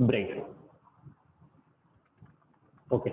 Break. Okay.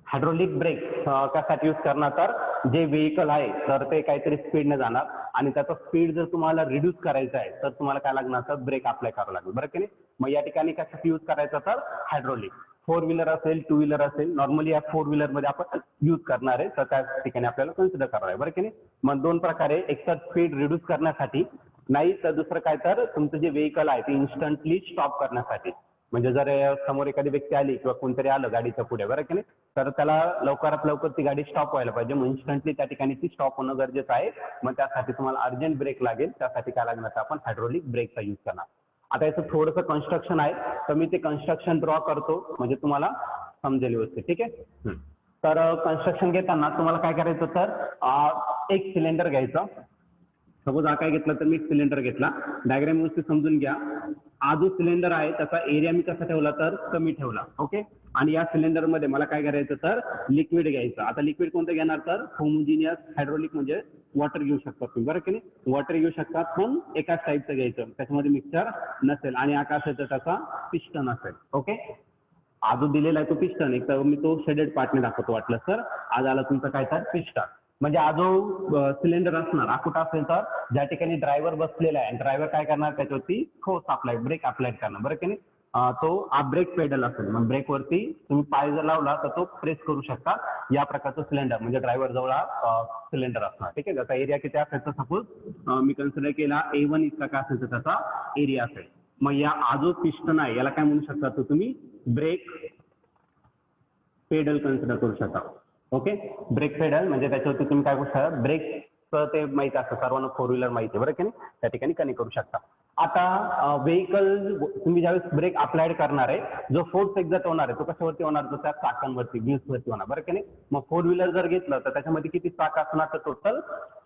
Hydraulic break कशासाठी use करणार, तर जे व्हेकल आहे तर ते काहीतरी स्पीडने जाणार आणि त्याचा स्पीड जर तुम्हाला रिड्यूस करायचा आहे तर तुम्हाला काय लागणार, तर ब्रेक अप्लाय करावं लागेल, बरं की नाही. मग या ठिकाणी कशासाठी यूज करायचं, तर हायड्रोलिक. 4 व्हीलर असेल, 2 व्हीलर असेल, नॉर्मली या 4 व्हीलर मध्ये आपण यूज करणार आहे, तर त्या ठिकाणी आपल्याला कन्सिडर करावं आहे, बरं की नाही. मग दोन प्रकारे, एक तर स्पीड रिड्यूस करण्यासाठी, नाही तर दुसरं काय, तर तुमचं जे व्हेकल आहे ते इन्स्टंटली स्टॉप करण्यासाठी. म्हणजे जर समोर एखादी व्यक्ती आली किंवा कोणतरी आलं गाडीच्या पुढे, बरं की नाही, तर त्याला लवकरात लवकर ती गाडी स्टॉप व्हायला पाहिजे. मग इन्स्टंटली त्या ठिकाणी ती स्टॉप होणं गरजेचं आहे. मग त्यासाठी तुम्हाला अर्जंट ब्रेक लागेल, त्यासाठी काय लागणार, तर आपण हायड्रोलिक ब्रेकचा यूज करणार. आता याचं थोडंसं कन्स्ट्रक्शन आहे, तर मी ते कन्स्ट्रक्शन ड्रॉ करतो म्हणजे तुम्हाला समजेल व्यवस्थित, ठीक आहे. तर कन्स्ट्रक्शन घेताना तुम्हाला काय करायचं, तर एक सिलेंडर घ्यायचं. सपोज हा काय घेतला, तर मी सिलेंडर घेतला. डायग्राम व्यवस्थित समजून घ्या. हा जो सिलेंडर आहे त्याचा एरिया मी कसा ठेवला, तर कमी ठेवला. ओके. आणि या सिलेंडर मध्ये मला काय करायचं, तर लिक्विड घ्यायचं. आता लिक्विड कोणतं घेणार, तर होमोजिनियस हायड्रोलिक म्हणजे वॉटर घेऊ शकता तुम्ही, बरं की नाही. वॉटर घेऊ शकतात, पण एकाच टाईपचं घ्यायचं, त्याच्यामध्ये मिक्सचर नसेल आणि आकाशाचा त्याचा पिस्टन असेल. ओके. हा जो दिलेला आहे तो पिस्टन, एक तर मी तो शेडेड पार्टने दाखवतो वाटलं तर. आज आला तुमचं काय, तर पिस्टन. म्हणजे हा जो सिलेंडर असणार हा कुठं असेल, तर ज्या ठिकाणी ड्रायव्हर बसलेला आहे, ड्रायव्हर काय करणार, त्याच्यावरती फोर्स अप्लाय, ब्रेक अप्लाय करणार, बरं की नाही. तो हा ब्रेक पेडल असेल. मग ब्रेकवरती तुम्ही पाय जर लावला तर तो प्रेस करू शकता. या प्रकारचं सिलेंडर म्हणजे ड्रायव्हर जवळ सिलेंडर असणार, ठीक आहे. त्याचा एरिया किती असेल, तर सपोज मी कन्सिडर केला A1 इतका काय असेल तर त्याचा एरिया असेल. मग या हा जो पिस्टन आहे याला काय म्हणू शकता, तर तुम्ही ब्रेक पेडल कन्सिडर करू शकता. ओके. ब्रेक पेडल म्हणजे त्याच्यावरती तुम्ही काय करू शकता, ब्रेकचं ते माहिती असतं सर्वांना, 4 व्हीलर माहिती आहे, बरं की नाही, त्या ठिकाणी कनेक्ट करू शकता. आता व्हेकल तुम्ही ज्यावेळेस ब्रेक अप्लाइड करणार आहे, जो फोर्स एक्झर्ट होणार आहे तो कशावरती होणार, तर त्या चाकांवरती, व्हील्सवरती होणार, बरं की नाही. मग 4 व्हीलर जर घेतलं तर त्याच्यामध्ये किती चाक असणार, तर टोटल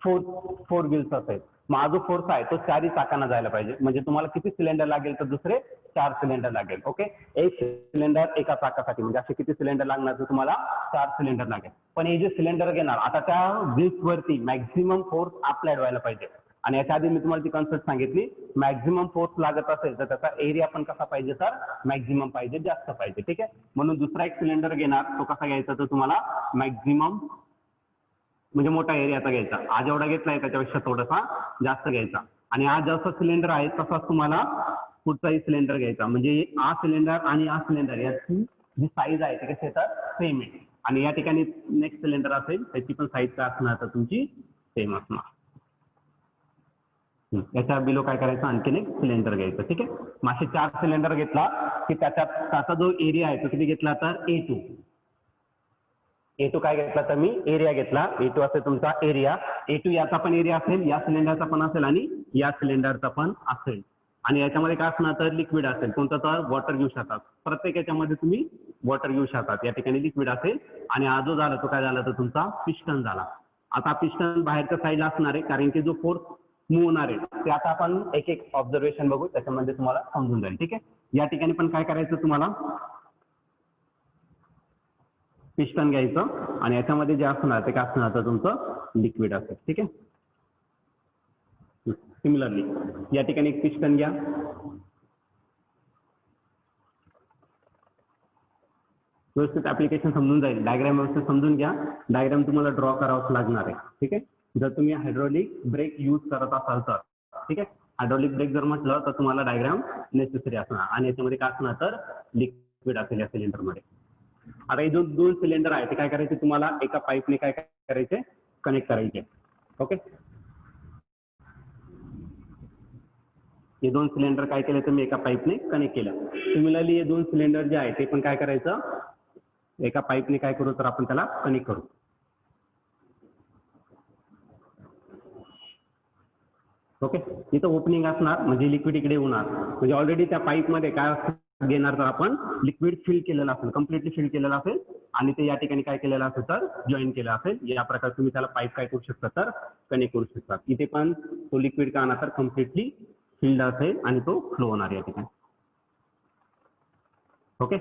4 व्हील्स असेल. मग हा जो फोर्स आहे तो 4ही चाकांना जायला पाहिजे. म्हणजे तुम्हाला किती सिलेंडर लागेल, तर दुसरे 4 सिलेंडर लागेल. ओके. एक सिलेंडर एका चाकासाठी, म्हणजे असे किती सिलेंडर लागणार, तर तुम्हाला 4 सिलेंडर लागेल. पण हे जे सिलेंडर घेणार, आता त्या व्हील्सवरती मॅक्झिमम फोर्स अप्लाइड व्हायला पाहिजे. आणि याच्या आधी मी तुम्हाला ती कन्सेप्ट सांगितली, मॅक्झिमम फोर्स लागत असेल तर त्याचा एरिया पण कसा पाहिजे, तर मॅक्झिमम पाहिजे, जास्त पाहिजे, ठीक आहे. म्हणून दुसरा एक सिलेंडर घेणार, तो कसा घ्यायचा, तर तुम्हाला मॅक्झिमम म्हणजे मोठा एरियाचा घ्यायचा. हा जेवढा घेतलाय त्याच्यापेक्षा थोडासा जास्त घ्यायचा. आणि हा जसा सिलेंडर आहे तसाच तुम्हाला पुढचाही सिलेंडर घ्यायचा. म्हणजे हा सिलेंडर आणि हा सिलेंडर याची जी साईज आहे ती कशी येतात, सेम आहे. आणि या ठिकाणी नेक्स्ट सिलेंडर असेल त्याची पण साईज काय असणार, तर तुमची सेम असणार. याच्या बिलो काय करायचं, आणखीन एक सिलेंडर घ्यायचं, ठीक आहे. मग असे 4 सिलेंडर घेतला की त्याचा जो एरिया आहे तो किती घेतला, तर A2 काय घेतला, तर मी एरिया घेतला. A2 असेल तुमचा एरिया. A2 याचा पण एरिया असेल, या सिलेंडरचा पण असेल आणि या सिलेंडरचा पण असेल. आणि याच्यामध्ये काय असणार, तर लिक्विड असेल. कोणतं, तर वॉटर घेऊ शकतात. प्रत्येक याच्यामध्ये तुम्ही वॉटर घेऊ शकतात. या ठिकाणी लिक्विड असेल. आणि हा जो झाला तो काय झाला, तर तुमचा पिस्टन झाला. आता पिस्टन बाहेरच्या साईडला असणार आहे, कारण की जो फोर्स मूव्ह होणार आहे ते आता आपण एक एक ऑब्झर्वेशन बघू, त्याच्यामध्ये तुम्हाला समजून जाईल, ठीक आहे. या ठिकाणी पण काय करायचं, तुम्हाला पिस्टन घ्यायचं आणि याच्यामध्ये जे असणार ते काय असणार, तर तुमचं लिक्विड असेल, ठीक आहे. सिमिलरली या ठिकाणी एक पिस्टन घ्या. व्यवस्थित ऍप्लिकेशन समजून जाईल. डायग्राम व्यवस्थित समजून घ्या. डायग्राम तुम्हाला ड्रॉ करावंच लागणार आहे, ठीक आहे. जर तुम्ही हायड्रोलिक ब्रेक यूज करत असाल तर, ठीक आहे. हायड्रोलिक ब्रेक जर म्हटलं तर तुम्हाला डायग्राम नेसेसरी असणार. आणि याच्यामध्ये काय असणार, तर लिक्विड असेल या सिलेंडरमध्ये. आता हे जो 2 सिलेंडर आहे ते काय करायचे, तुम्हाला एका पाईपने काय करायचे, कनेक्ट करायचे. ओके. हे 2 सिलेंडर काय केले, तर मी एका पाईपने कनेक्ट केलं. सिमिलरली हे 2 सिलेंडर जे आहे ते पण काय करायचं, एका पाईपने काय करू, तर आपण त्याला कनेक्ट करू. ओके. इथं ओपनिंग असणार म्हणजे लिक्विड इकडे होणार. म्हणजे ऑलरेडी त्या पाईपमध्ये काय घेणार, तर आपण लिक्विड फिल केलेलं असेल, कम्प्लिटली फिल केलेलं असेल आणि ते या ठिकाणी काय केलेलं असेल, तर जॉईन केलं असेल. या प्रकारे तुम्ही त्याला पाईप काय करू शकता, तर कनेक्ट करू शकता. इथे पण तो लिक्विड का तर कम्प्लिटली फिल्ड असेल आणि तो फ्लो होणार या ठिकाणी. ओके.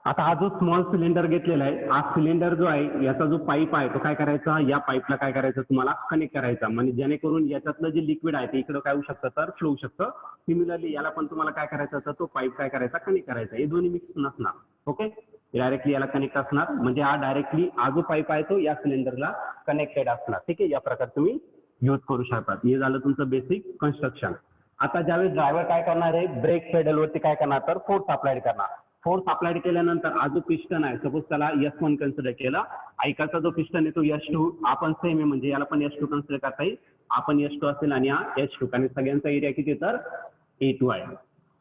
आता हा जो स्मॉल सिलेंडर घेतलेला आहे, हा सिलेंडर जो आहे याचा जो पाईप आहे तो काय करायचा, या पाईपला काय करायचं तुम्हाला कनेक्ट करायचा, म्हणजे जेणेकरून याच्यातलं जे लिक्विड आहे ते इकडं काय होऊ शकतं तर फ्लो होऊ शकतं. सिमिलरली याला पण तुम्हाला काय करायचं तर तो पाईप काय करायचा कनेक्ट करायचा. हे दोन्ही मिक्स नसणार. ओके, डायरेक्टली याला कनेक्ट असणार, म्हणजे हा डायरेक्टली हा जो पाईप आहे तो या सिलेंडरला कनेक्टेड असणार. ठीक आहे, या प्रकारे तुम्ही यूज करू शकता. हे झालं तुमचं बेसिक कन्स्ट्रक्शन. आता ज्यावेळेस ड्रायव्हर काय करणार आहे, ब्रेक पेडलवरती काय करणार तर फोर्स अप्लाय करणार. फोर्स अप्लाय केल्यानंतर हा जो पिस्टन आहे, सपोज त्याला S1 कन्सिडर केला, ऐकाचा जो पिस्टन आहे तो S2, आपण सेम आहे म्हणजे याला पण S2 कन्सिडर करता येईल. आपण S2 असेल आणि हा H2, कारण सगळ्यांचा एरिया किती तर A2 आहे.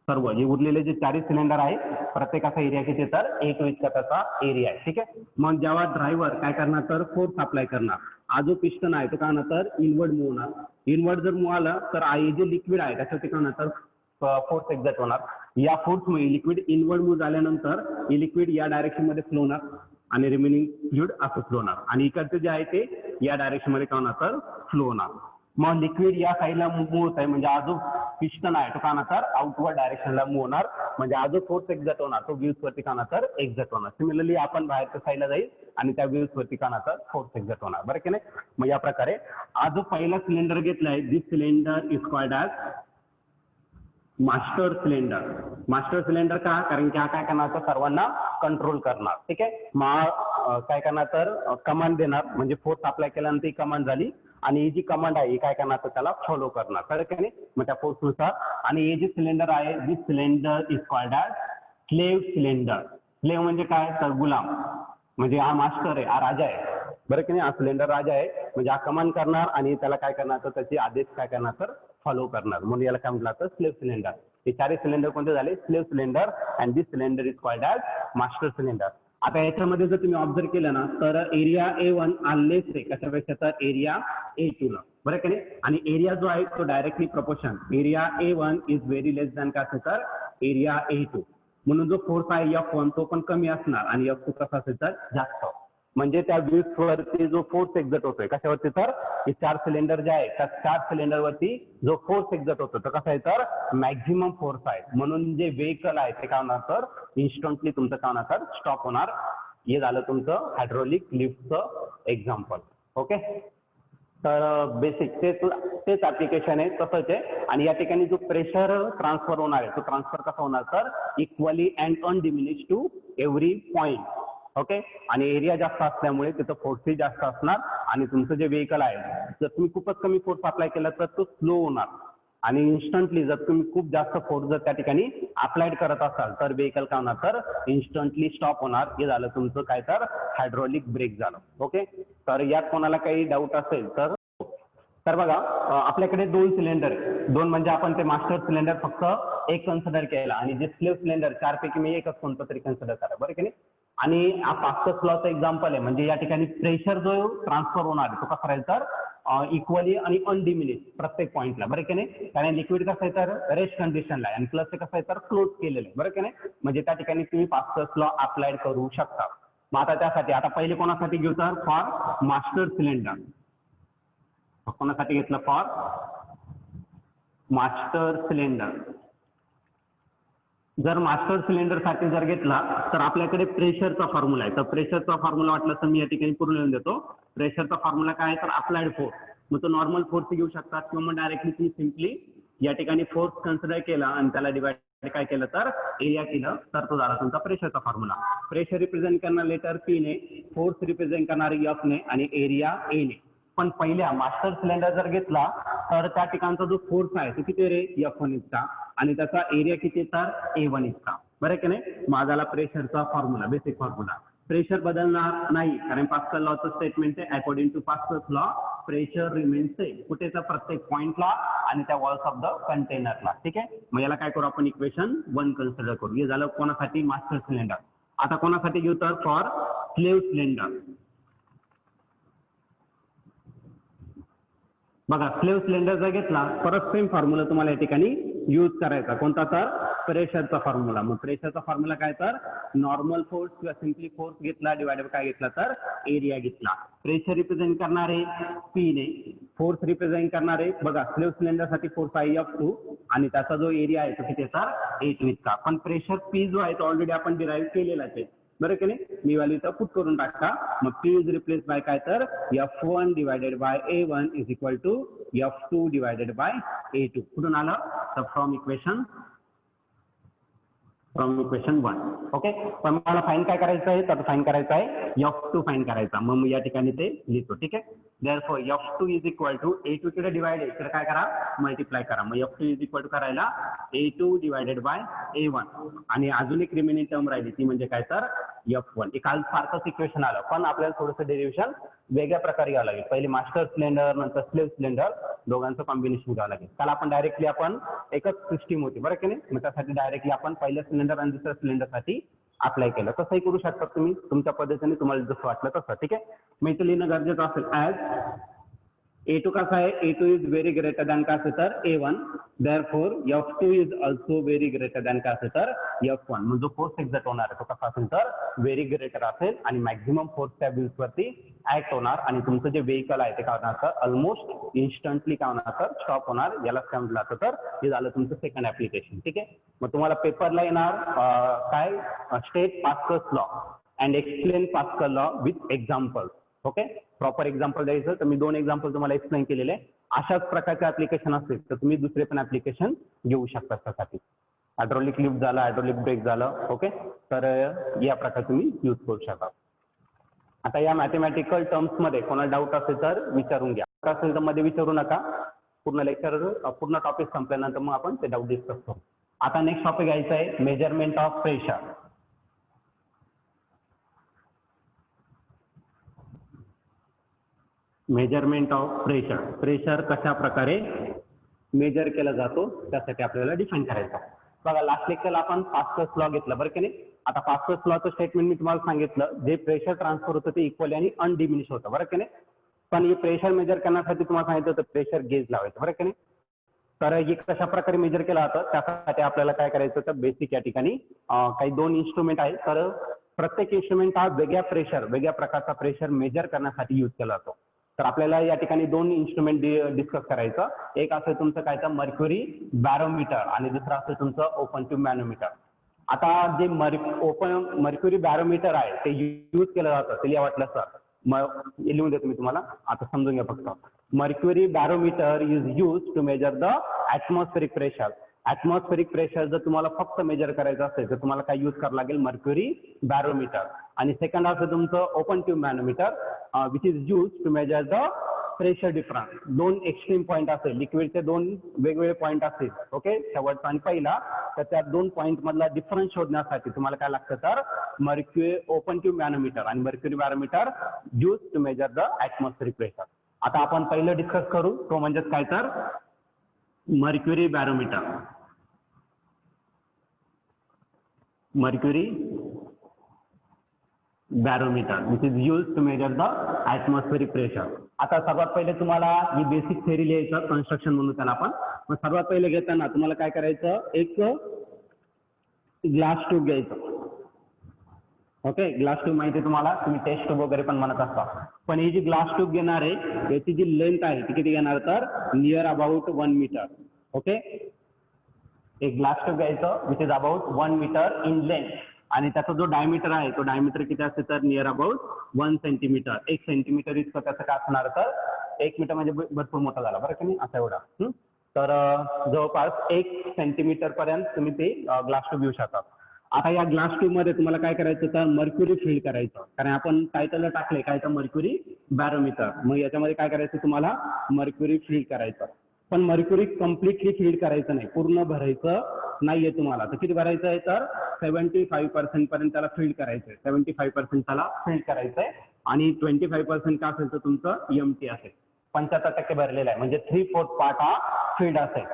सर्व जे उरलेले जे चारही सिलेंडर आहे प्रत्येकाचा एरिया किती तर A2 इतका त्याचा एरिया आहे. ठीक आहे, मग जेव्हा ड्रायव्हर काय करणार तर फोर्स अप्लाय करणार, हा जो पिस्टन आहे तो काय होणार तर इनवर्ड मूव्ह होणार. इनवर्ड जर मूव्ह आला तर हे जे लिक्विड आहे त्याच्यावरती काय होणार तर फोर्स एक्झर्ट होणार. या फोर्समुळे लिक्विड इनवर्ड मूव्ह झाल्यानंतर हे लिक्विड या डायरेक्शन मध्ये फ्लो होणार आणि रिमेनिंग फ्लुइड असं फ्लो होणार, आणि इकडचे जे आहे ते या डायरेक्शन मध्ये काय होणार तर फ्लो होणार. मग लिक्विड या साईडला मूव्ह होत आहे, म्हणजे हा जो पिस्टन आहे तो काय होणार तर आउटवर्ड डायरेक्शनला मूव्ह होणार, म्हणजे हा जो फोर्स एक्झर्ट होणार तो व्हील्स वरती काय होणार तर एक्झर्ट होणार. सिमिलरली आपण बाहेरच्या साईडला जाईल आणि त्या व्हील्स वरती काय होणार तर फोर्स एक्झर्ट होणार. बरं की नाही. मग या प्रकारे हा जो पहिला सिलेंडर घेतला आहे, this cylinder is called as master cylinder. Master cylinder का, कारण की हा काय करणार तर सर्वांना कंट्रोल करणार. ठीक आहे, मग काय करणार तर कमांड देणार, म्हणजे फोर्स अप्लाय केल्यानंतर ही कमांड झाली आणि ही जी कमांड आहे ही काय करणार तर त्याला फॉलो करणार. कळलं की नाही, मग त्या फोर्सनुसार. आणि हे जे सिलेंडर आहे, this cylinder is called as slave cylinder. Slave म्हणजे काय तर गुलाम, म्हणजे हा मास्टर आहे, हा राजा आहे. बरं की नाही, हा सिलेंडर राजा आहे, म्हणजे हा कमांड करणार आणि त्याला काय करणार तर त्याचे आदेश काय करणार तर फॉलो करणार, म्हणून याला काय म्हटलं तर स्लेव्ह सिलेंडर. हे चारही सिलेंडर कोणते झाले slave cylinder, and this cylinder is called as master cylinder. आता याच्यामध्ये जर तुम्ही ऑब्झर्व केलं ना तर एरिया A1 आलेस आहे कशापेक्षा तर एरिया A2 ला. बरं की नाही, आणि एरिया जो आहे तो directly proportion, area A1 is very less than काय असेल तर एरिया A2, म्हणून जो फोर्स आहे F1 तो पण कमी असणार आणि F2 कसा असेल तर जास्त. म्हणजे त्या व्हील्स वरती जो फोर्स एक्झर्ट होतोय कशावरती तर हे चार सिलेंडर जे आहे त्या चार सिलेंडर वरती जो फोर्स एक्झर्ट होतो तर कसा आहे तर मॅक्झिमम फोर्स आहे, म्हणून जे व्हेकल आहे ते काय होणार तर इन्स्टंटली तुमचं काय होणार तर स्टॉप होणार. हे झालं तुमचं हायड्रोलिक लिफ्टचं एक्झाम्पल. ओके, तर बेसिक तेच ऍप्लिकेशन आहे, तसंच आहे. आणि या ठिकाणी जो प्रेशर ट्रान्सफर होणार आहे तो ट्रान्सफर कसा होणार तर equally and undiminish to every point. Okay, आणि एरिया जास्त असल्यामुळे तिथं फोर्सही जास्त असणार, आणि तुमचं जे व्हेकल आहे जर तुम्ही खूपच कमी फोर्स अप्लाय केला तर तो स्लो होणार, आणि इन्स्टंटली जर तुम्ही खूप जास्त फोर्स जर त्या ठिकाणी अप्लाइड करत असाल तर व्हेकल काय होणार तर इन्स्टंटली स्टॉप होणार. हे झालं तुमचं काय तर हायड्रॉलिक ब्रेक झालं. ओके, तर यात कोणाला काही डाऊट असेल तर बघा, आपल्याकडे दोन सिलेंडर आहे. दोन म्हणजे आपण ते मास्टर सिलेंडर फक्त एक कन्सिडर केला, आणि जे स्लेव्ह सिलेंडर चारपैकी मी एकच कोणतं तरी कन्सिडर करा. बरं की नाही, आणि हा पास्कल्स लॉचं एक्झाम्पल आहे, म्हणजे या ठिकाणी प्रेशर जो ट्रान्सफर होणार आहे तो कसा राहील तर इक्वली आणि अनडिमिनिश प्रत्येक पॉईंटला. बरं की नाही, कारण लिक्विड कसं आहे तर रेस्ट कंडिशनला आहे आणि प्लस कसं आहे तर क्लोज केलेलं आहे. बरं की नाही, म्हणजे त्या ठिकाणी तुम्ही पास्कल्स लॉ अप्लाइड करू शकता. मग आता त्यासाठी आता पहिले कोणासाठी घेऊ तर फॉर मास्टर सिलेंडर. कोणासाठी घेतलं फॉर मास्टर सिलेंडर. जर मास्टर सिलेंडर साठी जर घेतला तर आपल्याकडे प्रेशरचा फॉर्म्युला आहे. तर प्रेशरचा फॉर्म्युला वाटला तर मी या ठिकाणी पूर्ण लिहून देतो. प्रेशरचा फॉर्म्युला काय आहे तर अप्लाइड फोर्स. मग तो नॉर्मल फोर्स घेऊ शकतात किंवा मग डायरेक्टली तुम्ही सिम्पली या ठिकाणी फोर्स कन्सिडर केला आणि त्याला डिवाइड काय केलं तर एरिया केलं तर तो झाला तुमचा प्रेशरचा फॉर्म्युला. प्रेशर रिप्रेझेंट करणार लेटर P ने, फोर्स रिप्रेझेंट करणार F ने आणि एरिया A ने. पण पहिल्या मास्टर सिलेंडर जर घेतला तर त्या ठिकाणचा जो फोर्स आहे तो किती रे F1 इतका आणि त्याचा एरिया किती तर A1 इतका. बरं की नाही, माझाला प्रेशरचा फॉर्म्युला बेसिक फॉर्म्युला. प्रेशर बदलणार नाही, कारण पास्कल लॉचं स्टेटमेंट आहे according to Pascal's law pressure remains same, कुठे तर प्रत्येक पॉइंटला आणि त्या वॉल्स ऑफ द कंटेनरला. ठीक आहे, मग याला काय करू आपण इक्वेशन 1 कन्सिडर करू. हे झालं कोणासाठी मास्टर सिलेंडर. आता कोणासाठी घेऊ तर फॉर स्लेव्ह सिलेंडर. बघा, स्लेव्ह सिलेंडर जर घेतला परत सेम फॉर्म्युला तुम्हाला या ठिकाणी यूज करायचा. कोणता तर प्रेशरचा फॉर्म्युला. मग प्रेशरचा फॉर्म्युला काय तर नॉर्मल फोर्स किंवा सिम्पली फोर्स घेतला डिवाइडेड काय घेतला तर एरिया घेतला. प्रेशर रिप्रेझेंट करणारे P ने, फोर्स रिप्रेझेंट करणारे बघा स्लेव्ह सिलेंडर साठी फोर्स आहे F2 आणि त्याचा जो एरिया आहे तो किती आहे सर 8 इतका. पण प्रेशर पी जो आहे तो ऑलरेडी आपण डिराईव्ह केलेलाच आहे, बरं की नाही. मी व्हॅल्यू इथं पुट करून टाका. मग पी इज रिप्लेस बाय काय तर F1 divided by A1 is equal to F2 divided by A2. कुठून आलं तर फ्रॉम इक्वेशन 1. ओके. पण मला फाईन काय करायचं आहे तर फाईन करायचं आहे F2 फाईन करायचा. मग मी या ठिकाणी ते लिहितो, ठीक आहे. therefore F2 is equal to A2 कडे डिवाइड आहे तर काय करा मल्टिप्लाय करा. मग F2 इज इक्वल टू करायला A2 डिवायडेड बाय A1 आणि अजून एक रिमेनिंग टर्म राहिली ती म्हणजे काय तर F1. हे काल सारखंच इक्वेशन आलं पण आपल्याला थोडंसं डेरिव्हेशन वेगळ्या प्रकारे घ्यावं लागेल. पहिले मास्टर सिलेंडर नंतर स्लेव्ह सिलेंडर दोघांचं कॉम्बिनेशन घ्यावं लागेल. काल आपण डायरेक्टली आपण एकच सिस्टीम होती, बरं की नाही. मग त्यासाठी डायरेक्टली आपण पहिल्या सिलेंडर आणि दुसऱ्या सिलेंडरसाठी अप्लाय केलं. तसंही करू शकता तुम्ही तुमच्या पद्धतीने, तुम्हाला जसं वाटलं तसं, ठीक आहे. मग इथे लिहिणं गरजेचं असेल ॲज A2 कसा आहे A2 is very greater than काय असेल तर A1. therefore F2 is also very greater than काय असेल तर F1. मग जो फोर्स एक्झर्ट होणार आहे तो कसा असेल तर व्हेरी ग्रेटर असेल आणि मॅक्झिमम फोर्स त्या व्हील्स वरती ऍक्ट होणार आणि तुमचं जे व्हेकल आहे ते काय होणार तर ऑलमोस्ट इन्स्टंटली काय होणार तर स्टॉप होणार. याला काय म्हटलं जातं तर हे झालं तुमचं सेकंड ऍप्लिकेशन, ठीक आहे. मग तुम्हाला पेपरला येणार काय state Pascal's law and explain Pascal law with example. Okay. Proper example द्यायचं तर मी 2 एक्झाम्पल तुम्हाला एक्सप्लेन केलेले. अशाच प्रकारचे ऍप्लिकेशन असतील तर तुम्ही दुसरे पण ऍप्लिकेशन घेऊ शकता त्यासाठी. हायड्रॉलिक लिफ्ट झालं, हायड्रॉलिक ब्रेक झालं, ओके. तर या प्रकारे तुम्ही यूज करू शकता. आता या मॅथमॅटिकल टर्म्स मध्ये कोणाला डाऊट असेल तर विचारून घ्या, असेल तर मध्ये विचारू नका. पूर्ण लेक्चर पूर्ण टॉपिक संपल्यानंतर मग आपण ते डाऊट डिस्कस करू. आता नेक्स्ट टॉपिक घ्यायचा आहे measurement of pressure. Measurement of pressure. Pressure कशा प्रकारे मेजर केला जातो त्यासाठी आपल्याला डिफाईन करायचं. बघा लास्ट लेक्चरला आपण पास्कल्स लॉ घेतला, बरं की नाही. आता पास्कल्स लॉचं स्टेटमेंट मी तुम्हाला सांगितलं, जे प्रेशर ट्रान्सफर होतं ते इक्वली आणि अनडिमिनिश होतं, बरं की नाही. पण हे प्रेशर मेजर करण्यासाठी तुम्हाला सांगितलं होतं प्रेशर गेज लावायचं, बरं की नाही. तर हे कशा प्रकारे मेजर केलं जातं त्यासाठी आपल्याला काय करायचं तर बेसिक या ठिकाणी काही 2 इन्स्ट्रुमेंट आहेत. तर प्रत्येक इन्स्ट्रुमेंट हा वेगळ्या प्रकारचा प्रेशर मेजर करण्यासाठी यूज केला जातो. तर आपल्याला या ठिकाणी 2 इन्स्ट्रुमेंट डिस्कस करायचं. एक असेल तुमचं काय तर मर्क्युरी बॅरोमीटर आणि दुसरं असेल तुमचं ओपन ट्यूब मॅनोमीटर. आता जे मर्क्युरी बॅरोमीटर आहे ते यूज केलं जातं ते वाटलं सर लिहून देतो मी तुम्हाला, आता समजून घ्या फक्त. Mercury barometer is use to measure the atmospheric pressure. Atmospheric pressure जर तुम्हाला फक्त मेजर करायचं असेल तर तुम्हाला काय यूज करावं लागेल मर्क्युरी बॅरोमीटर. आणि सेकंड असं तुमचं open tube manometer which is use to measure the pressure difference. 2 extreme point असेल, लिक्विडचे 2 वेगवेगळे पॉईंट असतील, ओके, शेवटचा आणि पहिला. तर त्या 2 पॉईंट मधला डिफरन्स शोधण्यासाठी तुम्हाला काय लागतं तर मर्क्युरी ओपन ट्यूब मॅनोमीटर आणि mercury barometer use to measure the atmospheric pressure. आता आपण पहिलं डिस्कस करू तो म्हणजेच काय तर mercury barometer. Mercury barometer which is use to measure the atmospheric pressure. आता सर्वात पहिले तुम्हाला ही बेसिक थेरी लिहायचं, कन्स्ट्रक्शन म्हणून त्याला आपण. मग सर्वात पहिले घेताना तुम्हाला काय करायचं, एक ग्लास ट्यूब घ्यायचं. ओके, ग्लास ट्यूब माहिती आहे तुम्हाला, तुम्ही टेस्ट ट्यूब वगैरे पण म्हणत असता. पण ही जी ग्लास ट्यूब घेणार आहे याची जी लेंथ आहे ती किती घेणार तर नियर अबाउट 1 मीटर. ओके, एक ग्लास ट्यूब घ्यायचं which is about 1 metre in length आणि त्याचा जो डायमीटर आहे तो डायमीटर किती असते तर नियर अबाउट 1 सेंटीमीटर. 1 सेंटीमीटर इतकं त्याचं काय असणार तर 1 मीटर म्हणजे भरपूर मोठा झाला, बरं की नाही, असा एवढा. तर जवळपास 1 सेंटीमीटर पर्यंत तुम्ही ते ग्लास ट्यूब घेऊ शकता. आता या ग्लास ट्यूब मध्ये तुम्हाला काय करायचं तर मर्क्युरी फील्ड करायचं, कारण आपण टायटलला टाकले काय तर मर्क्युरी बॅरोमीटर. मग याच्यामध्ये काय करायचं तुम्हाला मर्क्युरी फील्ड करायचं. पण मर्क्युरी कम्प्लिटली फील्ड करायचं नाही, पूर्ण भरायचं नाहीये तुम्हाला. तर किती भरायचं आहे तर 75% पर्यंत त्याला फील्ड करायचंय. 75% त्याला फील्ड करायचंय आणि 25% काय असेल तर तुमचं एमटी असेल. 75% भरलेला आहे म्हणजे 3/4 पार्ट हा फील्ड असेल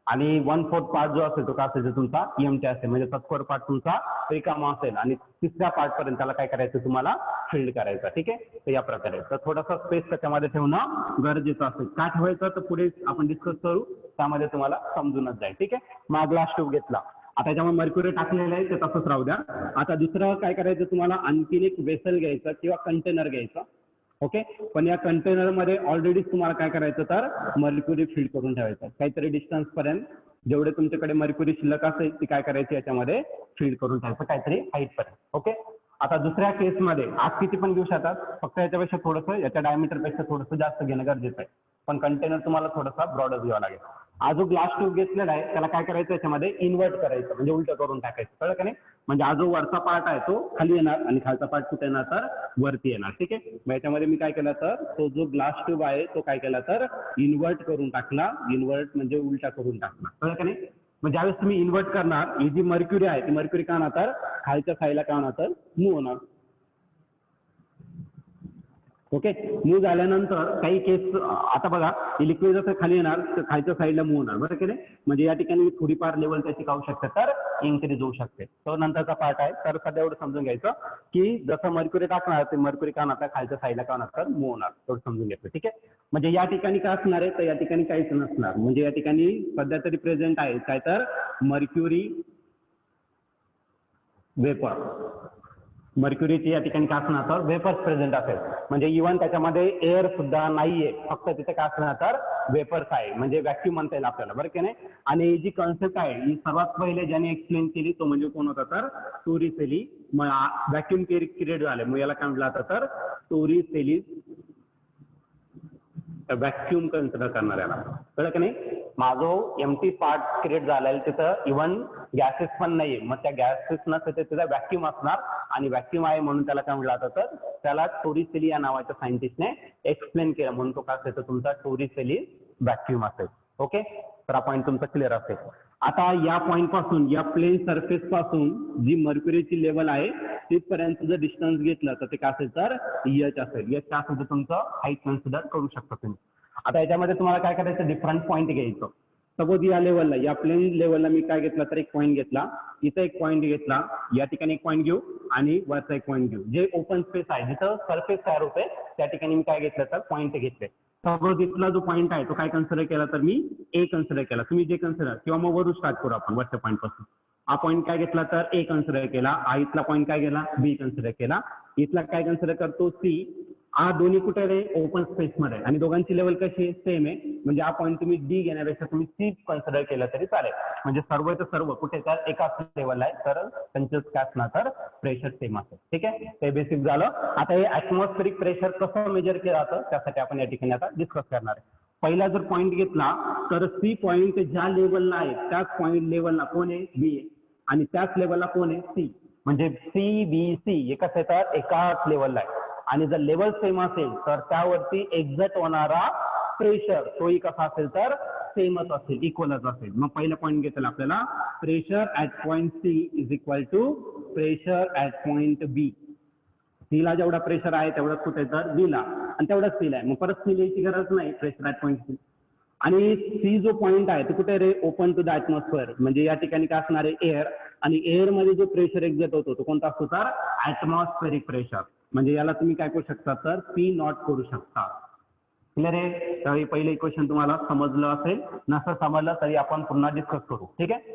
आणि 1/4 पार्ट जो असेल तो काय असेल तुमचा एमटी असेल. म्हणजे 1/4 पार्ट तुमचा रिकामा असेल आणि 3ऱ्या पार्ट पर्यंत त्याला काय करायचं तुम्हाला फील्ड करायचं. ठीक आहे, तर या प्रकारे. तर थोडासा स्पेस त्याच्यामध्ये ठेवणं गरजेचं असेल. काय ठेवायचं तर पुढे आपण डिस्कस करू, त्यामध्ये तुम्हाला समजूनच जाईल. ठीक आहे, मग ग्लास ट्यूब घेतला. आता त्याच्यामुळे मर्क्युरी टाकलेलं आहे ते तसंच राहू द्या. आता दुसरं काय करायचं तुम्हाला आणखीन एक वेसल घ्यायचं किंवा कंटेनर घ्यायचं. ओके, पण या कंटेनर मध्ये ऑलरेडी तुम्हाला काय करायचं तर मर्क्युरी फील्ड करून ठेवायचं काहीतरी डिस्टन्स पर्यंत. जेवढे तुमच्याकडे मर्क्युरी शिल्लक असेल ती काय करायची याच्यामध्ये फीड करून टाकायचं काहीतरी हाईट पर्यंत. ओके. आता दुसऱ्या केसमध्ये आज किती पण घेऊ शकतात, फक्त याच्यापेक्षा थोडंसं याच्या डायमीटरपेक्षा थोडंसं जास्त घेणं गरजेचं आहे, पण कंटेनर तुम्हाला थोडासा ब्रॉडच घ्यावा लागेल. हा जो ग्लास ट्यूब घेतलेला आहे त्याला काय करायचं याच्यामध्ये इन्व्हर्ट करायचं, म्हणजे उलट करून टाकायचं, कळलं का नाही. म्हणजे हा जो वरचा पार्ट आहे तो खाली येणार आणि खालचा पार्ट कुठे येणार तर वरती येणार. ठीक आहे. मग याच्यामध्ये मी काय केलं तर तो जो ग्लास ट्यूब आहे तो काय केला तर इन्व्हर्ट करून टाकला. इन्व्हर्ट म्हणजे उलटा करून टाकला, कळलं का नाही. मग ज्यावेळेस तुम्ही इन्व्हर्ट करणार ही जी मर्क्युरी आहे ती मर्क्युरी काय होणार तर खालच्या साईडला काय होणार तर मूव्ह होणार. ओके. मूव्ह झाल्यानंतर काही केस आता बघा लिक्विड जसं खाली येणार तर खालच्या साईडला मूव्ह होणार, बरं की नाही. म्हणजे या ठिकाणी थोडीफार लेवल त्याची काय होऊ शकते तर इन्क्रीज होऊ शकते. तो नंतरचा पार्ट आहे. तर सध्या एवढं समजून घ्यायचं की जसं मर्क्युरी टाकणार ते मर्क्युरी काय होणार खालच्या साईडला काय होणार तर मूव्ह होणार, तेवढं समजून घ्यायचं. ठीक आहे. म्हणजे या ठिकाणी काय असणार आहे तर या ठिकाणी काहीच नसणार, म्हणजे या ठिकाणी सध्या तरी प्रेझेंट आहे काय तर मर्क्युरी वेपर. मर्क्युरीची या ठिकाणी काय असणार तर वेपर्स प्रेझेंट असेल, म्हणजे इव्हन त्याच्यामध्ये एअर सुद्धा नाहीये, फक्त तिथे काय असणार तर वेपर्स आहे, म्हणजे व्हॅक्यूम म्हणता येईल आपल्याला, बरं की नाही. आणि जी कॉन्सेप्ट आहे ही सर्वात पहिले ज्याने एक्सप्लेन केली तो म्हणजे कोण होता तर टोरिसेली. व्हॅक्यूम क्रिएट झाले मग याला काय म्हटलं जातं तर टोरिसेली व्हॅक्यूम कन्सिडर करणार याला, कळलं की नाही. माझो एमटी पार्ट क्रिएट झालेला तिथं इव्हन गॅसेस पण नाहीये, मग त्या गॅसेस नसते तिथं व्हॅक्यूम असणार आणि व्हॅक्यूम आहे म्हणून त्याला काय म्हटलं जातं तर त्याला टोरिसेली या नावाच्या सायंटिस्टने एक्सप्लेन केलं, म्हणून तो काय असेल तुमचा टोरिसेली व्हॅक्यूम असेल. ओके. तर हा पॉईंट तुमचा क्लिअर असेल. आता या पॉईंट पासून या प्लेन सरफेस पासून जी मर्क्युरीची लेवल आहे तिथपर्यंत जर डिस्टन्स घेतलं तर ते काय असेल तर एच असेल. एच काय असेल तर तुमचं हाईट कन्सिडर करू शकता तुम्ही. आता याच्यामध्ये तुम्हाला काय करायचं डिफरंट पॉईंट घ्यायचं. सपोज या लेवलला या प्लेन लेवलला मी काय घेतला तर एक पॉईंट घेतला, इथं एक पॉईंट घेतला, या ठिकाणी एक पॉईंट घेऊ आणि वरचा एक पॉईंट घेऊ. जे ओपन स्पेस आहे जिथं सरफेस तयार होते त्या ठिकाणी मी काय घेतलं तर पॉईंट घेतले. सपोज इथला जो पॉईंट आहे तो काय कन्सिडर केला तर मी ए कन्सिडर केला, तुम्ही जे कन्सिडर किंवा मग वरून स्टार्ट करू आपण वरच्या पॉईंट पासून. हा पॉईंट काय घेतला तर ए कन्सिडर केला, हा इथला पॉईंट काय केला बी कन्सिडर केला, इथला काय कन्सिडर करतो सी. हा दोन्ही कुठे रे ओपन स्पेस मध्ये आणि दोघांची लेवल कशी सेम आहे, म्हणजे हा पॉईंट तुम्ही डी घेण्यापेक्षा तुम्ही सी कन्सिडर केलं तरी चालेल, म्हणजे सर्व तर सर्व कुठे तर एकाच लेवलला आहे तर त्यांचं काय असणार तर प्रेशर सेम असेल. ठीक आहे. ते बेसिक झालं. आता हे ऍटमॉस्फेरिक प्रेशर कसं मेजर केलं जातं त्यासाठी आपण या ठिकाणी आता डिस्कस करणार आहे. पहिला जर पॉईंट घेतला तर सी पॉईंट ज्या लेवलला आहे त्याच पॉईंट लेवलला कोण आहे बी आहे आणि त्याच लेवलला कोण आहे सी, म्हणजे सी बी सी एकच आहे तर एकाच लेवलला आहे. आणि जर लेवल सेम असेल तर त्यावरती एक्झॅक्ट होणारा प्रेशर तोही कसा असेल तर सेमच असेल, इक्वलच असेल. मग पहिला पॉईंट घेतला आपल्याला pressure at point C is equal to pressure at point B. C ला जेवढा प्रेशर आहे तेवढाच कुठे तर बी ला आणि तेवढाच सी ला आहे, मग परत सी लिहायची गरज नाही प्रेशर ऍट पॉईंट सी. आणि सी जो पॉईंट आहे तो कुठे रे ओपन टू द ऍटमॉस्फिअर, म्हणजे या ठिकाणी काय असणार आहे एअर, आणि एअर मध्ये जो प्रेशर एक्झर्ट होतो तो कोणता असतो तर ऍटमॉस्फेरिक प्रेशर, म्हणजे याला तुम्ही काय करू शकता तर पी नॉट करू शकता. क्लिअर आहे. त्यावेळी पहिले इक्वेशन तुम्हाला समजलं असेल, नसं समजलं तरी आपण पुन्हा डिस्कस करू. ठीक आहे.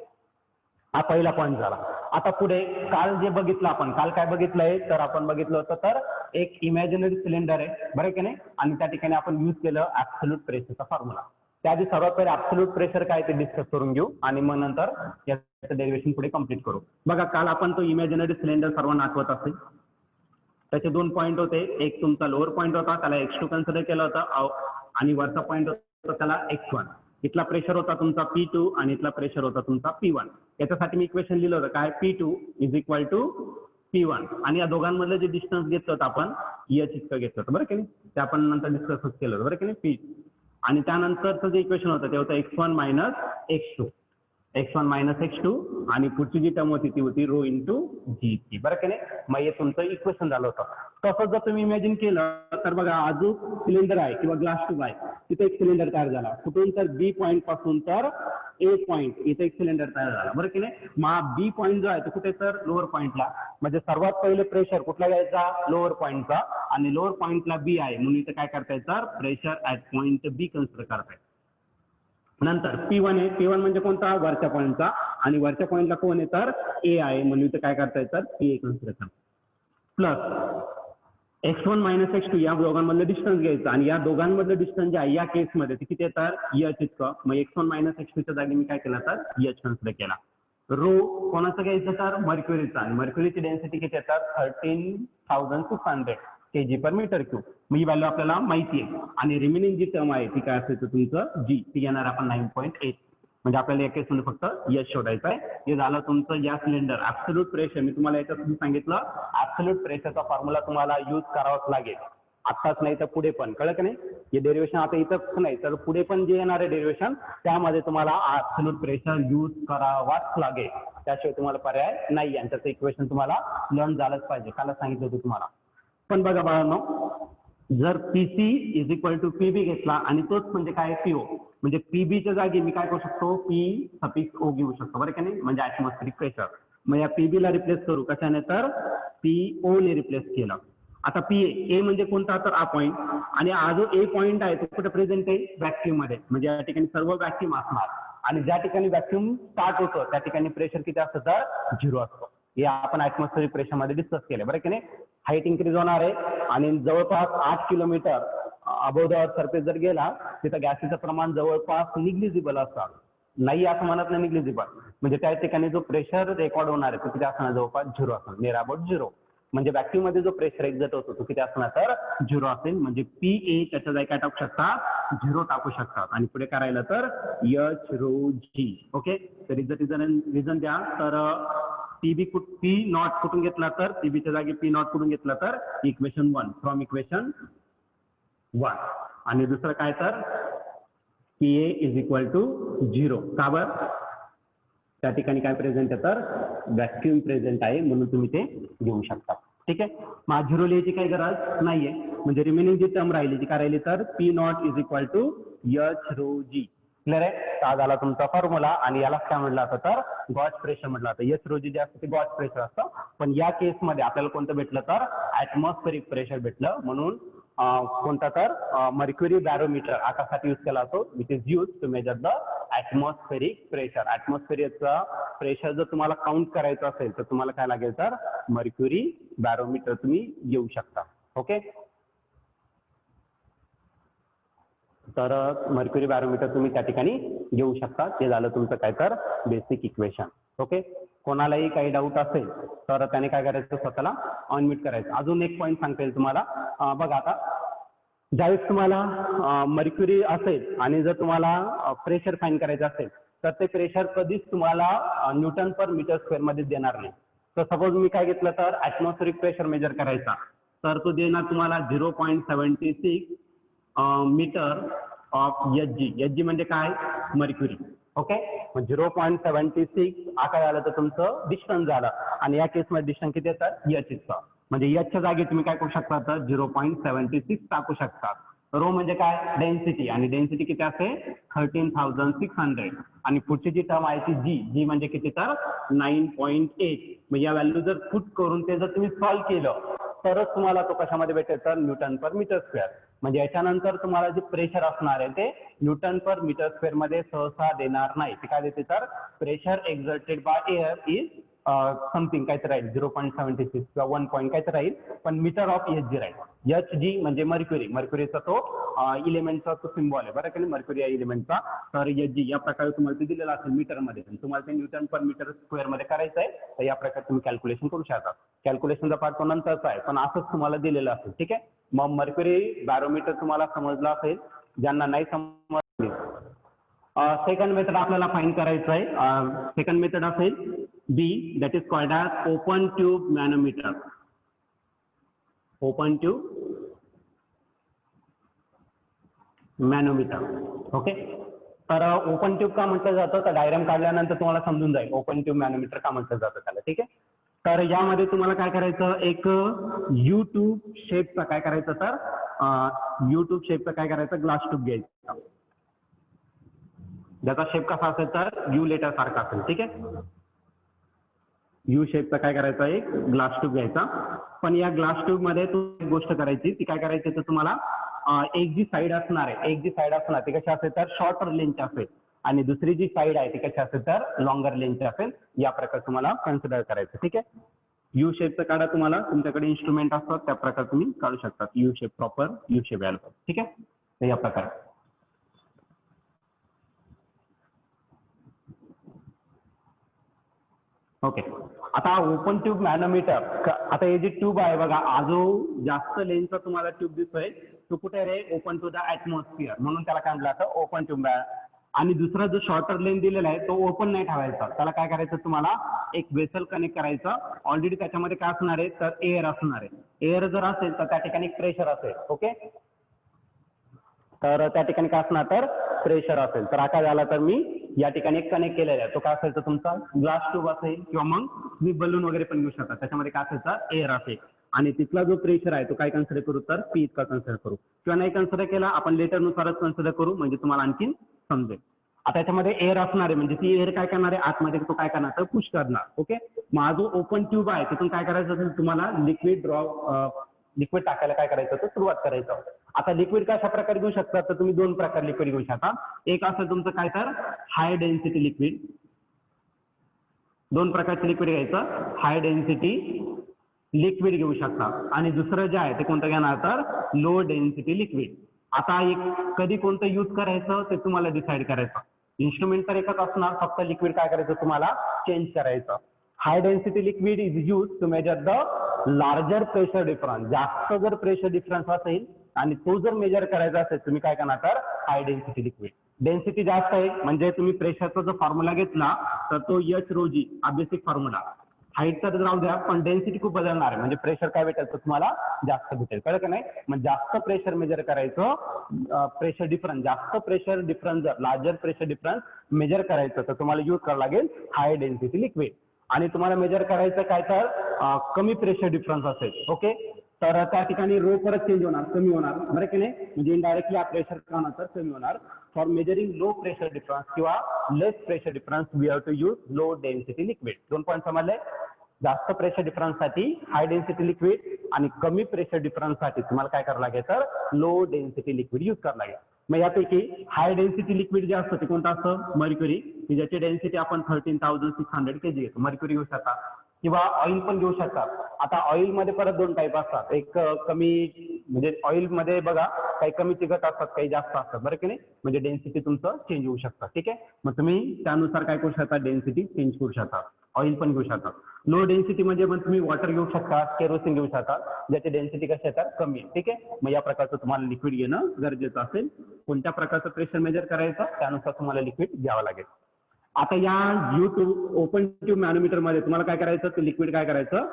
हा पहिला पॉईंट झाला. आता पुढे काल जे बघितलं आपण काल काय बघितलंय तर आपण बघितलं होतं तर एक इमॅजिनरी सिलेंडर आहे बरं की नाही, आणि त्या ठिकाणी आपण यूज केलं ऍब्सोल्यूट प्रेशरचा फॉर्म्युला. त्याआधी सर्वात पहिले ऍब्सोल्यूट प्रेशर काय ते डिस्कस करून घेऊ आणि मग नंतर याचं डेरिव्हेशन पुढे कम्प्लीट करू. बघा काल आपण तो इमॅजिनरी सिलेंडर सर्वांना आठवत असेल. त्याचे दोन पॉईंट होते, एक तुमचा लोअर पॉईंट होता त्याला x2 कन्सिडर केला होता आणि वरचा पॉईंट होता त्याला x1. इथला प्रेशर होता तुमचा P2 आणि इथला प्रेशर होता तुमचा P1. याच्यासाठी मी इक्वेशन लिहिलं होतं काय P2 is equal to P1 आणि या दोघांमधलं जे डिस्टन्स घेतलं होतं आपण h इतकं घेतलं होतं बरं की नाही, ते आपण नंतर डिस्कस केलं होतं बरं की नाही P. आणि त्यानंतरचं जे इक्वेशन होतं ते होतं x1 minus x2, x1 minus x2 आणि पुढची जी टर्म होती ती होती रो इंटू जी. बरं की नाही. मग हे तुमचं इक्वेशन झालं होतं. तसंच जर तुम्ही इमॅजिन केलं तर बघा अजून सिलेंडर आहे किंवा ग्लास ट्यूब आहे, तिथे एक सिलेंडर तयार झाला कुठून तर बी पॉईंट पासून तर ए पॉईंट, इथे एक सिलेंडर तयार झाला बरं की नाही. मग बी पॉईंट जो आहे तो कुठे तर लोअर पॉईंटला, म्हणजे सर्वात पहिले प्रेशर कुठला घ्यायचा लोअर पॉईंटचा, आणि लोअर पॉईंटला बी आहे म्हणून इथे काय करता येतं pressure at point be consider करता येतं. नंतर P1 आहे, P1 म्हणजे कोणता वरच्या पॉईंटचा, आणि वरच्या पॉईंटला कोण आहे तर ए आहे म्हणून इथे काय करता येतं P1 कन्सिडर करता. प्लस x1 मायनस x2 या दोघांमधलं डिस्टन्स घ्यायचं आणि या दोघांमधलं डिस्टन्स जे आहे या केसमध्ये ते किती येतात h इतकं. मग x1 मायनस x2च्या जागी मी काय केलं तर h कन्सिडर केला. रो कोणाचं घ्यायचं तर मर्क्युरीचा आणि मर्क्युरीची डेन्सिटी किती येतात 13,600 kg/m³. मग ही व्हॅल्यू आपल्याला माहिती आहे आणि रिमेनिंग जी टर्म आहे ती काय असेल तर तुमचं जी ती येणार आपण 9.8. म्हणजे आपल्याला या केसमध्ये फक्त यश शोधायचं आहे. हे झालं तुमचं या सिलेंडर ऍब्सोल्यूट प्रेशर. मी तुम्हाला याच्यात सांगितलं ऍब्सोल्यूट प्रेशरचा फॉर्म्युला तुम्हाला यूज करावाच लागेल. आत्ताच नाही तर पुढे पण, कळलं की नाही. हे डेरिव्हेशन आता इथंच नाही तर पुढे पण जे येणार आहे डेरिव्हेशन त्यामध्ये तुम्हाला ऍब्सोल्यूट प्रेशर यूज करावाच लागेल. त्याशिवाय तुम्हाला पर्याय नाही आणि त्याचं इक्वेशन तुम्हाला लर्न झालंच पाहिजे. काल सांगितलं होतं तुम्हाला. पण बघा बाळांनो, जर PC is equal to PB घेतला आणि तोच म्हणजे काय पीओ, म्हणजे पीबीच्या जागी मी काय करू शकतो पी सफिक्स ओ घेऊ शकतो, बरं का नाही, म्हणजे ऍटमॉस्फेरिक प्रेशर. मग या पीबी ला रिप्लेस करू कशाने तर पीओ ने रिप्लेस केलं. आता पी ए म्हणजे कोणता तर हा पॉईंट आणि हा जो ए पॉईंट आहे तो कुठे प्रेझेंट आहे व्हॅक्यूम मध्ये, म्हणजे या ठिकाणी सर्व व्हॅक्यूम असणार आणि ज्या ठिकाणी व्हॅक्यूम स्टार्ट होतं त्या ठिकाणी प्रेशर किती असतं तर 0 असतो. हे आपण ऍटमॉस्फेरिक प्रेशर मध्ये डिस्कस केलं, बरं की नाही. हाईट इन्क्रीज होणार आहे आणि जवळपास 8 kilometre above the earth surface जर गेला तिथं गॅसचं प्रमाण जवळपास निग्लिजिबल असतात. नाही असं म्हणत नाही निग्लिजिबल, म्हणजे त्या ठिकाणी जो प्रेशर रेकॉर्ड होणार आहे तो किती असणार जवळपास 0 असणार, नियर अबाउट 0. म्हणजे व्हॅक्यूम मध्ये जो प्रेशर एक्झर्ट होतो तो किती असणार तर 0 असेल. म्हणजे पी ए त्याच्या जागी काय टाकू शकतात 0 टाकू शकतात आणि पुढे करायला तर एच रो जी. ओके, तर रिझन द्या तर पी नॉट कुठून घेतला तर पीबीच्या जागी पी नॉट कुठून घेतला तर इक्वेशन 1 फ्रॉम इक्वेशन 1 आणि दुसरं काय तर P A is equal to 0. का बर त्या ठिकाणी काय प्रेझेंट आहे तर व्हॅक्यूम प्रेझेंट आहे म्हणून तुम्ही ते घेऊ शकता. ठीक आहे, मग 0 लिहायची काही गरज नाहीये. म्हणजे रिमेनिंग जी टर्म राहिली ती काय राहिली तर P naught is equal to H rho G. Clear आहे. हा झाला तुमचा फॉर्म्युला आणि याला काय म्हटलं जातं तर गॉस प्रेशर म्हटलं जातं. एच रो जी जे असतं ते गॉस प्रेशर असतं, पण या केसमध्ये आपल्याला कोणतं भेटलं तर ऍटमॉस्फेरिक प्रेशर भेटलं. म्हणून कोणता तर मर्क्युरी बॅरोमीटर आकाशात यूज केला जातो which is use to measure the atmospheric pressure. ऍटमॉस्फेरिकचा प्रेशर जर तुम्हाला काउंट करायचं असेल तर तुम्हाला काय लागेल तर मर्क्युरी बॅरोमीटर तुम्ही घेऊ शकता. ओके, तर मर्क्युरी बॅरोमीटर तुम्ही त्या ठिकाणी घेऊ शकता. ते झालं तुमचं काय तर बेसिक इक्वेशन. ओके, कोणालाही काही डाऊट असेल तर त्याने काय करायचं स्वतःला अनम्यूट करायचं. अजून एक पॉईंट सांगता येईल तुम्हाला. बघा आता ज्यावेळेस तुम्हाला मर्क्युरी असेल आणि जर तुम्हाला प्रेशर फाईन करायचं असेल तर ते प्रेशर कधीच तुम्हाला न्यूटन पर मीटर स्क्वेअर मध्ये देणार नाही. तर सपोज मी काय घेतलं तर ऍटमॉस्फेरिक प्रेशर मेजर करायचा तर तो देणार तुम्हाला 0.76 metre of H G. H G म्हणजे काय मर्क्युरी. ओके, मग 0.76 हा काय झालं तर तुमचं डिस्टन्स झालं आणि या केसमध्ये डिस्टन्स किती येतात एच इतकं. म्हणजे एचच्या जागी तुम्ही काय करू शकता तर 0.76 टाकू शकता. रो म्हणजे काय डेन्सिटी आणि डेन्सिटी किती असते 13,600 आणि पुढची जी टर्म आहे ती जी म्हणजे किती तर 9.8. मग या व्हॅल्यू जर पुट करून ते जर तुम्ही सॉल्व्ह केलं तरच तुम्हाला तो कशामध्ये भेटेल तर न्यूटन पर मीटर स्क्वेअर. म्हणजे याच्यानंतर तुम्हाला जे प्रेशर असणार आहे ते न्यूटन पर मीटर स्क्वेअर मध्ये सहसा देणार नाही. ते काय देते तर pressure exerted by air is something काहीतरी राहील 0.76 किंवा 1 पॉईंट काहीतरी राहील, पण मीटर ऑफ एच जी राहील. एच जी म्हणजे मर्क्युरी, मर्क्युरीचा तो इलेमेंटचा तो सिम्बॉल आहे बरं का मर्क्युरी या इलेमेंटचा. तर एच जी या प्रकारे तुम्हाला ते दिलेलं असेल मीटर मध्ये आणि तुम्हाला ते न्यूटन पर मीटर स्क्वेअर मध्ये करायचं आहे. तर या प्रकारे तुम्ही कॅल्क्युलेशन करू शकता. कॅल्क्युलेशनचा पार्ट तो नंतरचा आहे पण असंच तुम्हाला दिलेलं असेल. ठीक आहे, मग मर्क्युरी बॅरोमीटर तुम्हाला समजलं असेल. ज्यांना नाही समजले सेकंड मेथड आपल्याला फाईंड करायचं आहे. सेकंड मेथड असेल B that is called as open tube manometer. Open tube manometer. Okay, तर ओपन ट्यूब का म्हटलं जातं तर डायग्राम काढल्यानंतर तुम्हाला समजून जाईल ओपन ट्यूब मॅनोमीटर का म्हटलं जातं त्याला. ठीक आहे, तर यामध्ये तुम्हाला काय करायचं एक युट्यूब शेपचा काय करायचं तर युट्यूब शेपचा काय करायचं ग्लास ट्यूब घ्यायचा. ज्याचा शेप कसा असेल तर यू लेटर सारखा असेल. ठीक आहे, यू शेपचा काय करायचा एक ग्लास ट्यूब घ्यायचा. पण या ग्लास ट्यूब मध्ये एक गोष्ट करायची ती काय करायची तर तुम्हाला एक जी साईड असणार आहे ती कशी असेल तर शॉर्टर लेंथची असेल आणि दुसरी जी साईड आहे ती कशी असेल तर लॉंगर लेंथची असेल. या प्रकारे तुम्हाला कन्सिडर करायचं. ठीक आहे, यू शेपचं काढा, तुम्हाला तुमच्याकडे इन्स्ट्रुमेंट असतात त्या प्रकारे तुम्ही काढू शकता. U shape proper U shape यायला पाहिजे. ठीक आहे, तर या प्रकारे. ओके, आता ओपन ट्यूब मॅनोमीटर, आता हे जे ट्यूब आहे बघा, हा जो जास्त लेन्थचा तुम्हाला ट्यूब दिसतोय तो कुठे रे, ओपन टू द ऍटमॉस्फिअर, म्हणून त्याला काय म्हटलं जातं ओपन ट्यूब. आणि दुसरा जो शॉर्टर लेन दिलेला आहे तो ओपन नाही ठेवायचा, त्याला काय करायचं, तुम्हाला एक वेसल कनेक्ट करायचं. ऑलरेडी त्याच्यामध्ये काय असणार आहे तर एअर असणार आहे. एअर जर असेल तर त्या ठिकाणी प्रेशर असेल. ओके, तर त्या ठिकाणी काय असणार तर प्रेशर असेल. तर काय झाला तर मी या ठिकाणी एक कनेक्ट केलेला आहे, तो काय असायचा तुमचा ग्लास ट्यूब असेल किंवा मग तुम्ही बलून वगैरे पण घेऊ शकता. त्याच्यामध्ये काय असायचा एअर असेल आणि तिथला जो प्रेशर आहे तो काय कन्सिडर करू तर पी इतका कन्सिडर करू, किंवा नाही कन्सिडर केला आपण लेटरनुसारच कन्सिडर करू, म्हणजे तुम्हाला आणखीन समजेल. आता याच्यामध्ये एअर असणार आहे, म्हणजे ती एअर काय करणार आहे आतमध्ये, तो काय करणार तर पुश करणार. ओके, मग हा जो ओपन ट्यूब आहे तिथून काय करायचं असेल तुम्हाला लिक्विड टाकायला काय करायचं तर सुरुवात करायचं. आता लिक्विड कशा प्रकारे घेऊ शकता तर तुम्ही दोन प्रकार लिक्विड घेऊ शकता. एक असेल तुमचं काय तर हाय डेन्सिटी लिक्विड, दोन प्रकारचे लिक्विड घ्यायचं, हाय डेन्सिटी लिक्विड घेऊ शकता. आणि दुसरं जे आहे ते कोणतं घेणार तर लो डेन्सिटी लिक्विड. आता एक कधी कोणतं यूज करायचं ते तुम्हाला डिसाईड करायचं. इन्स्ट्रुमेंट तर एकच असणार, फक्त लिक्विड काय करायचं तुम्हाला चेंज करायचं. High density liquid is use to measure the larger pressure difference. जास्त जर प्रेशर डिफरन्स असेल आणि तो जर मेजर करायचा असेल तुम्ही काय करणार तर हाय डेन्सिटी लिक्विड. डेन्सिटी जास्त आहे म्हणजे तुम्ही प्रेशरचा जर फॉर्म्युला घेतला तर तो एच रो जी हा बेसिक फॉर्म्युला. हाईट तर राहू द्या पण डेन्सिटी खूप बदलणार आहे, म्हणजे प्रेशर काय भेटेल तर तुम्हाला जास्त भेटेल. कळलं का नाही, मग जास्त प्रेशर मेजर करायचं, प्रेशर डिफरन्स, जास्त प्रेशर डिफरन्स जर लार्जर प्रेशर डिफरन्स मेजर करायचं तर तुम्हाला यूज करावं लागेल हाय डेन्सिटी लिक्विड. आणि तुम्हाला मेजर करायचं काय तर कमी प्रेशर डिफरन्स असेल. ओके, तर त्या ठिकाणी रो परत चेंज होणार, कमी होणार, बरं की नाही, म्हणजे इनडायरेक्टली हा प्रेशर का होणार तर कमी होणार. For measuring low pressure difference किंवा less pressure difference we have to use low density liquid. दोन पॉईंट समजले, जास्त प्रेशर डिफरन्स साठी हाय डेन्सिटी लिक्विड आणि कमी प्रेशर डिफरन्स साठी तुम्हाला काय करावं लागेल तर लो डेन्सिटी लिक्विड यूज करावं लागेल. मग यापैकी हाय डेन्सिटी लिक्विड जे असतं ते कोणतं असतं मर्क्युरी, ज्याची डेन्सिटी आपण 13,600 kg घेतो, मर्क्युरी घेऊ शकता. किंवा ऑइल पण घेऊ शकतात. आता ऑइल मध्ये परत दोन टाईप असतात, एक कमी म्हणजे ऑइल मध्ये बघा काही कमी चिकट असतात काही जास्त असतात, बरं की नाही, म्हणजे डेन्सिटी तुमचं चेंज होऊ शकतं. ठीक आहे, मग तुम्ही त्यानुसार काय करू शकता डेन्सिटी चेंज करू शकता. ऑइल पण घेऊ शकता. लो डेन्सिटी म्हणजे पण तुम्ही वॉटर घेऊ शकता, केरोसिन घेऊ शकता, ज्याची डेन्सिटी कशी येतात कमी आहे. ठीक आहे, मग या प्रकारचं तुम्हाला लिक्विड घेणं गरजेचं असेल. कोणत्या प्रकारचं प्रेशर मेजर करायचं त्यानुसार तुम्हाला लिक्विड घ्यावं लागेल. आता या ओपन ट्यूब मॅनोमीटर मध्ये तुम्हाला काय करायचं ते लिक्विड काय करायचं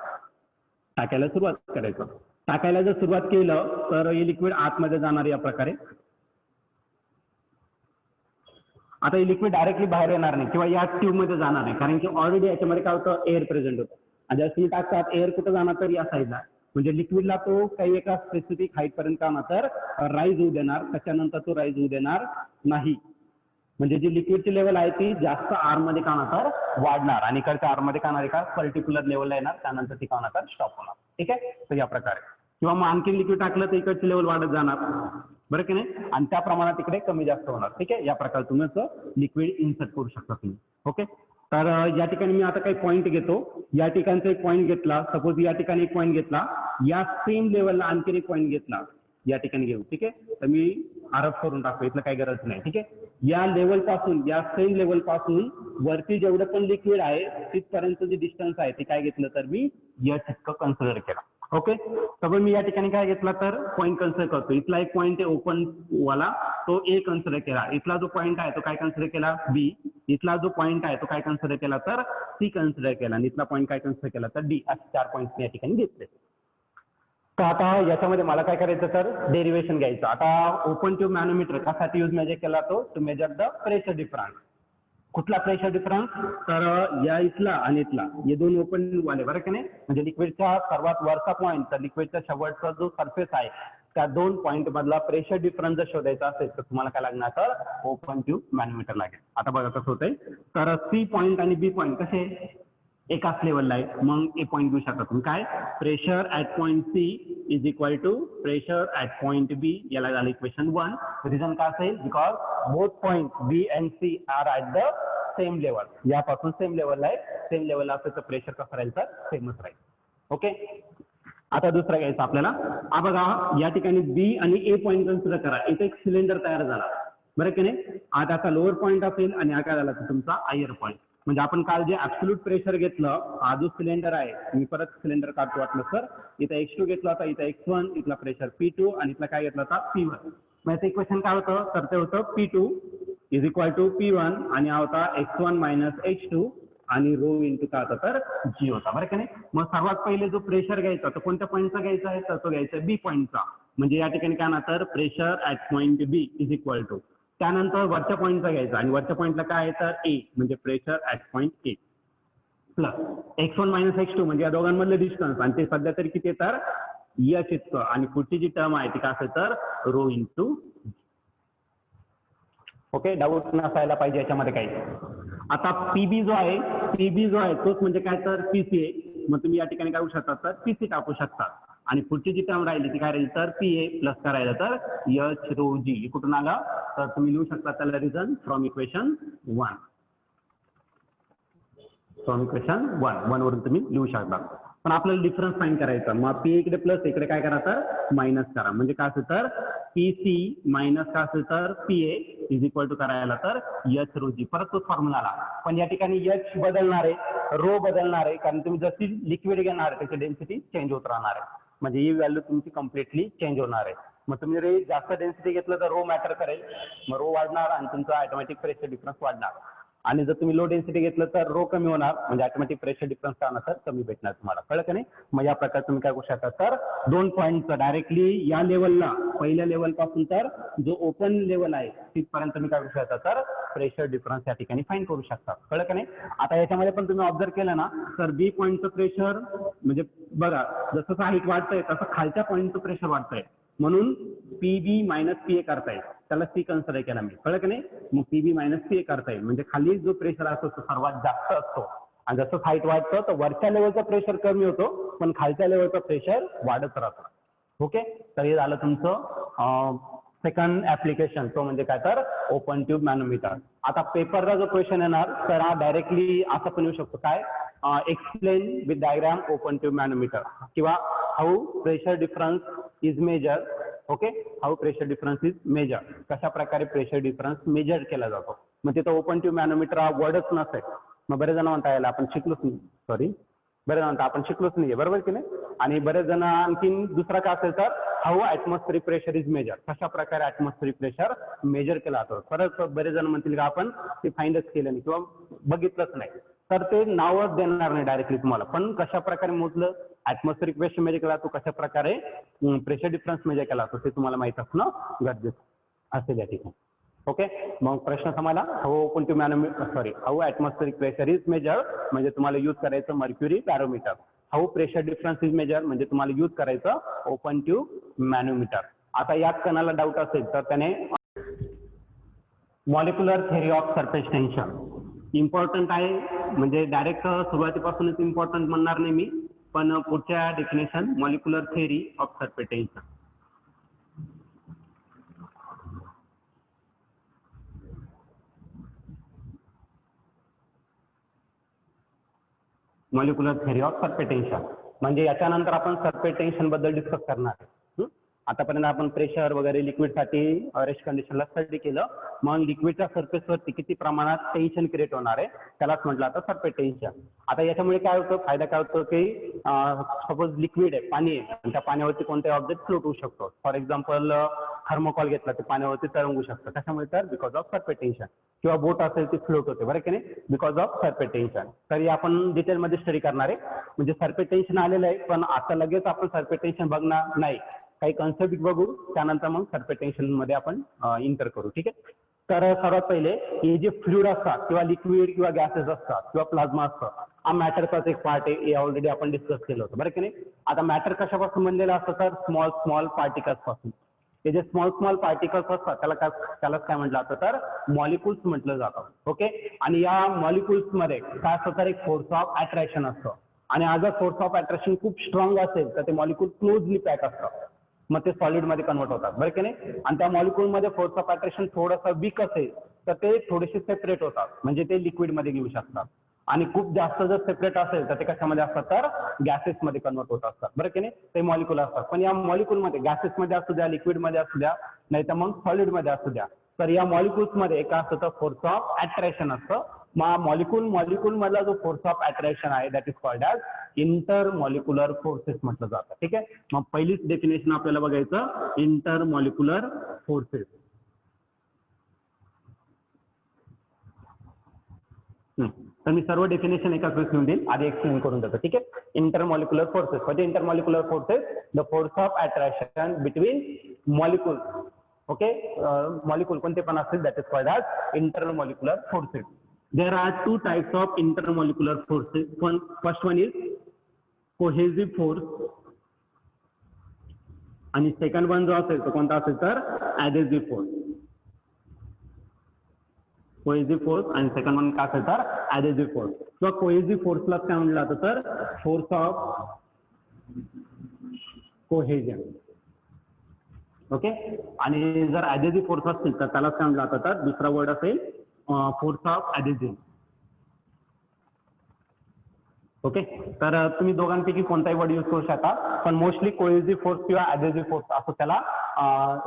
टाकायला सुरुवात करायचं. टाकायला जर सुरुवात केलं तर हे लिक्विड आतमध्ये जाणार या प्रकारे. आता हे लिक्विड डायरेक्टली बाहेर येणार नाही किंवा या ट्यूब मध्ये जाणार नाही, कारण की ऑलरेडी याच्यामध्ये काय होतं एअर प्रेझेंट होतं. आणि जर तुम्ही टाकतात एअर कुठं जाणार तर या साईडला, म्हणजे लिक्विडला तो काही एका स्पेसिफिक हाईट पर्यंत का तर राईज होऊ देणार, त्याच्यानंतर तो राईज होऊ देणार नाही. म्हणजे जी लिक्विडची लेवल आहे ती जास्त आर मध्ये का तर वाढणार आणि इकडच्या आर मध्ये का एका पर्टिक्युलर लेवलला येणार, त्यानंतर ती का तर स्टॉप होणार. ठीक आहे, तर या प्रकारे. किंवा मग आणखी लिक्विड टाकलं तर इकडची लेवल वाढत जाणार, बरं की नाही, आणि त्या प्रमाणात इकडे कमी जास्त होणार. ठीक आहे, या प्रकारे तुम्ही लिक्विड इन्सर्ट करू शकता तुम्ही. ओके, तर या ठिकाणी मी आता काही पॉईंट घेतो. या ठिकाणचा एक पॉईंट घेतला, सपोज या ठिकाणी एक पॉईंट घेतला, या सेम लेवलला आणखी एक पॉईंट घेतला, या ठिकाणी घेऊ. ठीक आहे, तर मी आरोप करून टाकतो, इथलं काही गरज नाही. ठीक आहे, या लेवल पासून या सेम लेवल पासून वरती जेवढं पण लिक्विड आहे तिथपर्यंत जे डिस्टन्स आहे ते काय घेतलं तर मी या इतकं कन्सिडर केला. ओके, तर मी या ठिकाणी काय घेतला तर पॉईंट कन्सिडर करतो. इथला एक पॉईंट आहे ओपन वाला, तो ए कन्सिडर केला. इथला जो पॉईंट आहे तो काय कन्सिडर केला बी. इथला जो पॉईंट आहे तो काय कन्सिडर केला तर सी कन्सिडर केला. आणि इथला पॉईंट काय कन्सिडर केला तर डी. असे 4 पॉईंट या ठिकाणी घेतले. तर आता याच्यामध्ये मला काय करायचं तर डेरिव्हेशन घ्यायचं. आता ओपन ट्यूब मॅनोमीटर कशासाठी यूज मेजर केला तो to measure the pressure difference. कुठला प्रेशर डिफरन्स तर या इथला आणि इथला, हे दोन ओपन वाले, बरं की नाही, म्हणजे लिक्विडचा सर्वात वरचा पॉईंट तर लिक्विडचा शेवटचा जो सरफेस आहे त्या दोन पॉईंट मधला प्रेशर डिफरन्स जर शोधायचा असेल तर तुम्हाला काय लागणार तर ओपन ट्यूब मॅनोमीटर लागेल. आता बघा कसं होतंय, तर सी पॉईंट आणि बी पॉईंट कसे एकाच लेवलला आहे, मग ए पॉईंट घेऊ शकता तुम्ही. काय pressure at point C is equal to pressure at point B. याला झालं इक्वेशन 1. रिझन काय असेल, because both point B and C are at the same level. यापासून सेम लेवलला आहे, सेम लेवलला असेल तर प्रेशर कसं राहील तर सेमच राहील. ओके. आता दुसरा घ्यायचा आपल्याला. हा बघा, या ठिकाणी बी आणि ए पॉईंट कन्सिडर करा. इथे एक सिलेंडर तयार झाला, बरं की नाही. हा त्याचा लोअर पॉईंट असेल आणि हा काय झाला तुमचा हायर पॉईंट. म्हणजे आपण काल जे ऍब्सोल्यूट प्रेशर घेतलं, हा जो सिलेंडर आहे, मी परत सिलेंडर काढतो वाटलं सर. इथं x2 घेतला होता, इथं x1, इथला प्रेशर P2 आणि इथला काय घेतला होता P1. मग याचं इक्वेशन काय होतं, तर ते होतं P2 is equal to P1 आणि हा होता x1 मायनस x2 आणि रो इंटू काय होता तर जी होता, बरं की नाही. मग सर्वात पहिले जो प्रेशर घ्यायचा तो कोणत्या पॉईंटचा घ्यायचा आहे, तर तो घ्यायचा बी पॉईंटचा. म्हणजे या ठिकाणी काय ना तर pressure at point B is equal to, त्यानंतर वरच्या पॉईंटचा घ्यायचा आणि वरच्या पॉईंटला काय आहे तर ए, म्हणजे pressure at point A plus x1 minus x2 म्हणजे या दोघांमधलं डिस्टन्स, आणि ते सध्या तरी किती तर एच इतकं, आणि पुढची जी टर्म आहे ती काय असेल तर रो इंटू. ओके, डाऊट नसायला पाहिजे याच्यामध्ये काही. आता पीबी जो आहे तोच म्हणजे काय तर पीसी आहे. मग तुम्ही या ठिकाणी काय होऊ शकता तर पीसी टाकू शकता, आणि पुढची जी टर्म राहिली ती काय राहील तर पीए प्लस काय राहिलं तर एच रो जी. कुठून आला तर तुम्ही लिहू शकता त्याला reason from equation 1. From equation 1 वरून तुम्ही लिहू शकता. पण आपल्याला डिफरन्स फाइंड करायचा. मग पी इकडे प्लस इकडे काय करा तर मायनस करा. म्हणजे काय असेल तर पीसी मायनस काय असेल तर पीए इज इक्वल टू करायला तर एच रो जी. परत तोच फॉर्म्युला आला, पण या ठिकाणी एच बदलणार आहे, रो बदलणार आहे, कारण तुम्ही जशी लिक्विड घेणार त्याची डेन्सिटी चेंज होत राहणार आहे. म्हणजे ही व्हॅल्यू तुमची कम्प्लिटली चेंज होणार आहे. मग तुम्ही रे जास्त डेन्सिटी घेतलं तर रो मॅटर करेल, मग रो वाढणार आणि तुमचा ऑटोमॅटिक प्रेशर डिफरन्स वाढणार. आणि जर तुम्ही लो डेन्सिटी घेतलं तर रो कमी होणार, म्हणजे ऑटोमॅटिक प्रेशर डिफरन्स काय होणार तर कमी भेटणार तुम्हाला. कळलं का नाही. मग या प्रकारे तुम्ही काय करू शकता तर दोन पॉईंटचं डायरेक्टली या लेवलला, पहिल्या लेवल पासून तर जो ओपन लेवल आहे तिथपर्यंत तुम्ही काय करू शकता तर प्रेशर डिफरन्स या ठिकाणी फाइंड करू शकता. कळलं का नाही. आता याच्यामध्ये पण तुम्ही ऑब्झर्व केलं ना तर बी पॉईंटचं प्रेशर म्हणजे बघा जसं हाईट वाढतंय तसं खालच्या पॉईंटचं प्रेशर वाढतंय, म्हणून पीबी मायनस पीए करता येईल, त्याला सी कन्सिडर केला मी. कळलं का नाही. मग पीबी मायनस पीए करता येईल, म्हणजे खाली जो प्रेशर असतो तो सर्वात जास्त असतो, आणि जसं हाईट वाढतं तर वरच्या लेवलचा प्रेशर कमी होतो पण खालच्या लेवलचा प्रेशर वाढत राहतो. ओके, तर हे झालं तुमचं सेकंड ऍप्लिकेशन, तो म्हणजे काय तर ओपन ट्यूब मॅनोमीटर. आता पेपरला जो क्वेश्चन येणार तर हा डायरेक्टली असा पण येऊ शकतो, काय explain with diagram open tube manometer, किंवा how pressure difference is measure. Okay, how pressure difference is measure, कशा प्रकारे प्रेशर डिफरन्स मेजर केला जातो. मग तिथं ओपन ट्यूब मॅनोमीटर हा वर्डच नसेल. मग बरेच जण म्हणता यायला आपण शिकलोच नाही, बरेच जण म्हणता आपण शिकलोच नाहीये, बरोबर की नाही. आणि बरेच जण आणखीन दुसरा काय असेल तर how atmospheric pressure is measure, कशा प्रकारे ऍटमॉस्फेरिक प्रेशर मेजर केला जातो. परत बरेच जण म्हणतील का आपण ते फाइंडच केलं नाही किंवा बघितलंच नाही, तर ते नावच देणार नाही डायरेक्टली तुम्हाला. पण कशा प्रकारे मोजलं ऍटमॉस्फेरिक प्रेशर मेजर केला जातो, कशा प्रकारे प्रेशर डिफरन्स मेजर केला जातो ते तुम्हाला माहित असणं गरजेचं असेल या ठिकाणी. ओके, मग प्रश्न समजला. How open tube manometer how atmospheric pressure is measure म्हणजे तुम्हाला यूज करायचं mercury barometer. How pressure difference is measure म्हणजे तुम्हाला यूज करायचं ओपन ट्यूब मॅनोमीटर. आता यात कोणाला डाऊट असेल तर त्याने molecular theory of surface tension important आहे, म्हणजे डायरेक्ट सुरुवातीपासूनच इम्पॉर्टंट म्हणणार नाही मी, पण पुढच्या definition molecular theory of surface tension. Molecular theory of surface tension म्हणजे याच्यानंतर आपण सरफेस टेन्शन बद्दल डिस्कस करणार आहे. आतापर्यंत आपण प्रेशर वगैरे लिक्विडसाठी रेस्ट कंडिशनला स्टडी केलं. मग लिक्विडच्या सरफेसवरती किती प्रमाणात टेन्शन क्रिएट होणार आहे त्यालाच म्हटलं आता सरफेस टेन्शन. आता याच्यामुळे काय होतं, फायदा काय होतो की सपोज लिक्विड आहे, पाणी आहे, आणि त्या पाण्यावरती कोणताही ऑब्जेक्ट फ्लोट होऊ शकतो. फॉर एक्झाम्पल थर्मोकॉल घेतला ते पाण्यावरती तरंगू शकतं. कशामुळे तर बिकॉज ऑफ सरफेस टेन्शन. किंवा बोट असेल ती फ्लोट होते, बरं की नाही, बिकॉज ऑफ सरफेस टेन्शन. तरी आपण डिटेलमध्ये स्टडी करणार आहे. म्हणजे सरफेस टेन्शन आलेलं आहे, पण आता लगेच आपण सरफेस टेन्शन बघणार नाही, काही कन्सेप्ट बघू, त्यानंतर मग सरफेस टेन्शन मध्ये आपण इंटर करू. ठीक आहे. तर सर्वात पहिले हे जे फ्लुइड असतात किंवा लिक्विड किंवा गॅसेस असतात किंवा प्लाझ्मा असतं, हा मॅटरचाच एक पार्ट आहे. हे ऑलरेडी आपण डिस्कस केलं होतं, बरं की नाही. आता मॅटर कशापासून बनलेलं असतं तर स्मॉल स्मॉल पार्टिकल्स पासून. हे जे स्मॉल स्मॉल पार्टिकल्स असतात त्यालाच काय म्हटलं जातं तर मॉलिक्युल्स म्हटलं जातं. ओके, आणि या मॉलिक्युल्स मध्ये काय असतं तर एक फोर्स ऑफ अट्रॅक्शन असतं, आणि आज फोर्स ऑफ अट्रॅक्शन खूप स्ट्रॉंग असेल तर ते मॉलिक्युल क्लोजली पॅक असतं, मग ते सॉलिड मध्ये कन्वर्ट होतात, बरं की नाही. आणि त्या मॉलिक्युल मध्ये फोर्स ऑफ अट्रॅक्शन थोडंसं वीक असेल तर ते थोडेसे सेपरेट होतात, म्हणजे ते लिक्विड मध्ये घेऊ शकतात. आणि खूप जास्त जर सेपरेट असेल तर ते कशामध्ये असतात तर गॅसेसमध्ये कन्वर्ट होत असतात, बरं की नाही, ते मॉलिक्युल असतात. पण या मॉलिक्युलमध्ये गॅसेसमध्ये असू द्या, लिक्विडमध्ये असू द्या, नाही तर मग सॉलिडमध्ये असू द्या, तर या मॉलिक्युल्समध्ये एक असतं तर फोर्स ऑफ अट्रॅक्शन असतं. मग मॉलिक्युल मधला जो फोर्स ऑफ अट्रॅक्शन आहे that is called as inter molecular forces म्हटलं जातं. ठीक आहे. मग पहिलीच डेफिनेशन आपल्याला बघायचं, इंटर मॉलिक्युलर फोर्सेस. तर मी सर्व डेफिनेशन एकाच वेळेस लिहून देईल, आधी एक्सप्लेन करून देतो. ठीक आहे. इंटरमॉलिक्युलर फोर्सेस म्हणजे intermolecular forces the force of attraction between molecule. Okay. Molecule कोणते पण असतील that is called as intermolecular forces. There are two types of intermolecular forces. First one is cohesive force आणि second one जो असेल तो कोणता असेल तर ऍडेसिव्ह फोर्स. कोहेसिव्ह फोर्स आणि सेकंड वन काय असेल तर ऍडेसिव्ह फोर्स. किंवा कोहेसिव्ह फोर्सला काय म्हणलं जातं तर फोर्स ऑफ कोहेजन. ओके. आणि जर ऍडेसिव्ह फोर्स असतील तर त्याला काय म्हणलं जातं तर दुसरा वर्ड असेल फोर्स ऑफ ऍडेसिव्ह. ओके. तर तुम्ही दोघांपैकी कोणताही वर्ड यूज करू शकता, पण मोस्टली कोहेसिव्ह फोर्स किंवा ऍडेसिव्ह फोर्स असं त्याला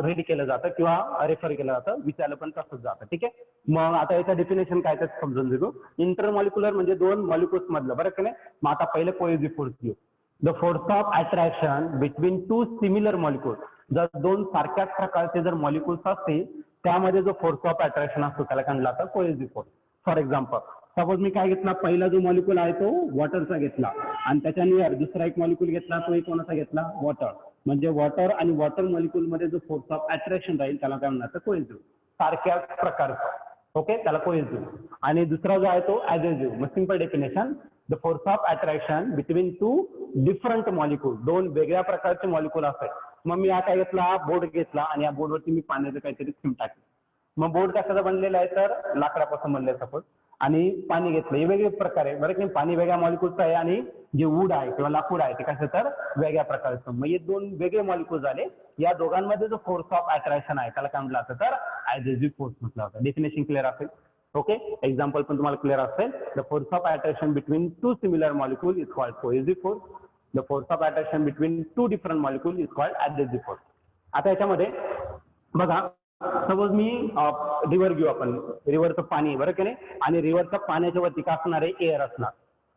रेडी केलं जातं किंवा रेफर केलं जातं, विचारलं पण तसंच जातं. ठीक आहे. मग आता याचं डेफिनेशन काय ते समजून घेऊ. इंटरमॉलिक्युलर म्हणजे दोन मॉलिक्युल्स मधलं, बरं की नाही. मग आता पहिलं कोहेसिव्ह फोर्स घेऊ. The force of attraction between two similar molecule. जर दोन सारख्याच प्रकारचे जर मॉलिक्युल्स असतील त्यामध्ये जो फोर्स ऑफ अट्रॅक्शन असतो त्याला काय म्हणलं जातं cohesive force. For example, suppose मी काय घेतला, पहिला जो मॉलिक्युल आहे तो वॉटरचा घेतला आणि त्याच्या नियर दुसरा एक मॉलिक्युल घेतला, तो एक कोणाचा घेतला, वॉटर. म्हणजे वॉटर आणि वॉटर मॉलिक्युल मध्ये जो फोर्स ऑफ अट्रॅक्शन राहील त्याला काय म्हणतात कोहेसिव्ह. सारख्याच प्रकारचा. ओके. त्याला कोहेसिव्ह. आणि दुसरा जो आहे तो ऍडेसिव्ह. मग simple definition, the force of attraction between two different molecule. दोन वेगळ्या प्रकारचे मॉलिक्युल असतात. मग मी हा काय घेतला, बोर्ड घेतला आणि या बोर्डवरती मी पाण्याचं काहीतरी थीम टाकली. मग बोर्ड कशाचा बनलेला आहे तर लाकडापासून बनलेला सपोज, आणि पाणी घेतलं. हे वेगळे प्रकार आहे, बरं की पाणी वेगळ्या मॉलिक्युलचं आहे आणि जे वूड आहे किंवा लाकूड आहे ते कसं तर वेगळ्या प्रकारचं. मग हे दोन वेगळे मॉलिक्युल झाले. या दोघांमध्ये जो फोर्स ऑफ अट्रॅक्शन आहे त्याला काय म्हटलं जातं तर ऍडेसिव्ह फोर्स म्हटलं जातं. डेफिनेशन क्लिअर असेल. ओके. एक्झाम्पल पण तुम्हाला क्लिअर असेल. The force of attraction between two similar molecule is called cohesive force. The force of attraction between two different molecule is called adhesive force. आता याच्यामध्ये बघा, सपोज मी river घेऊ आपण, रिव्हरचं पाणी, बरं की नाही, आणि रिव्हरच्या पाण्याच्या वरती काय असणार आहे, एअर असणार.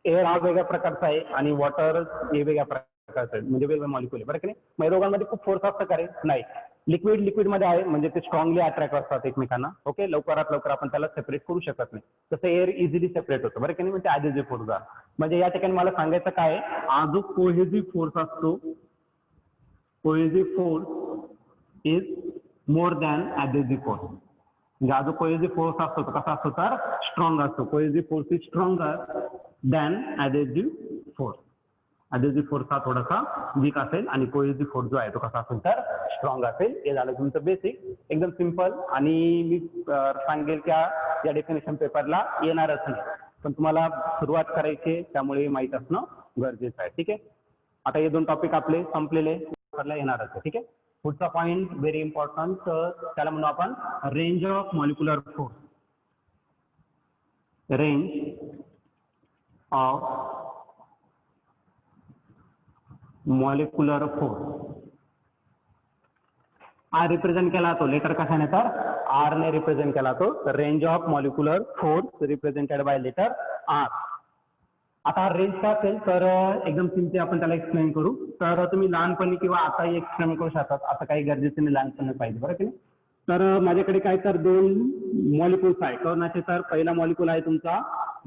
एअर हा वेगळ्या प्रकारचा आहे आणि वॉटर हे वेगळ्या प्रकारचं आहे, म्हणजे वेगवेगळे मॉलिक्युल आहे, बरं की नाही. मग या दोघांमध्ये खूप फोर्स असतं का रे, नाही. लिक्विडमध्ये आहे म्हणजे ते स्ट्रॉंगली अट्रॅक्ट असतात एकमेकांना. ओके. लवकरात लवकर आपण त्याला सेपरेट करू शकत नाही, तसं एअर इझिली सेपरेट होतं, बरं की नाही. म्हणजे ऍडेसिव्ह फोर्स आहे. म्हणजे या ठिकाणी मला सांगायचं काय, हा जो कोहेसिव्ह फोर्स असतो, cohesive force is more than adhesive force. म्हणजे हा जो कोहेसिव्ह फोर्स असतो तो कसा असतो तर स्ट्रॉंग असतो. Cohesive force is stronger than adhesive force. Adhesive force हा थोडासा वीक असेल आणि कोहेसिव्ह फोर्स जो आहे तो कसा असेल तर स्ट्रॉंग असेल. हे झालं तुमचं बेसिक, एकदम सिम्पल. आणि मी सांगेल की या डेफिनेशन पेपरला येणारच नाही, पण तुम्हाला सुरुवात करायची त्यामुळे माहीत असणं गरजेचं आहे. ठीक आहे. आता हे दोन टॉपिक आपले संपलेले, पेपरला येणारच आहे. ठीक आहे. पुढचा पॉइंट व्हेरी इम्पॉर्टंट, त्याला म्हणू आपण range of molecular force. Range of molecular force. R represent केला जातो, लेटर कशाने तर आर ने रिप्रेझेंट केला जातो. तर range of molecular force represented by letter R. आता रेंज काय असेल तर एकदम सिम्पली आपण त्याला एक्सप्लेन करू. तर तुम्ही लहानपणी किंवा आताही एक्सप्लेन करू शकतात, असं काही गरजेचं नाही लहानपणी पाहिजे, बरं की नाही. तर माझ्याकडे काय तर दोन मॉलिक्युल्स आहे. कोणाचे तर पहिला मॉलिक्युल आहे तुमचा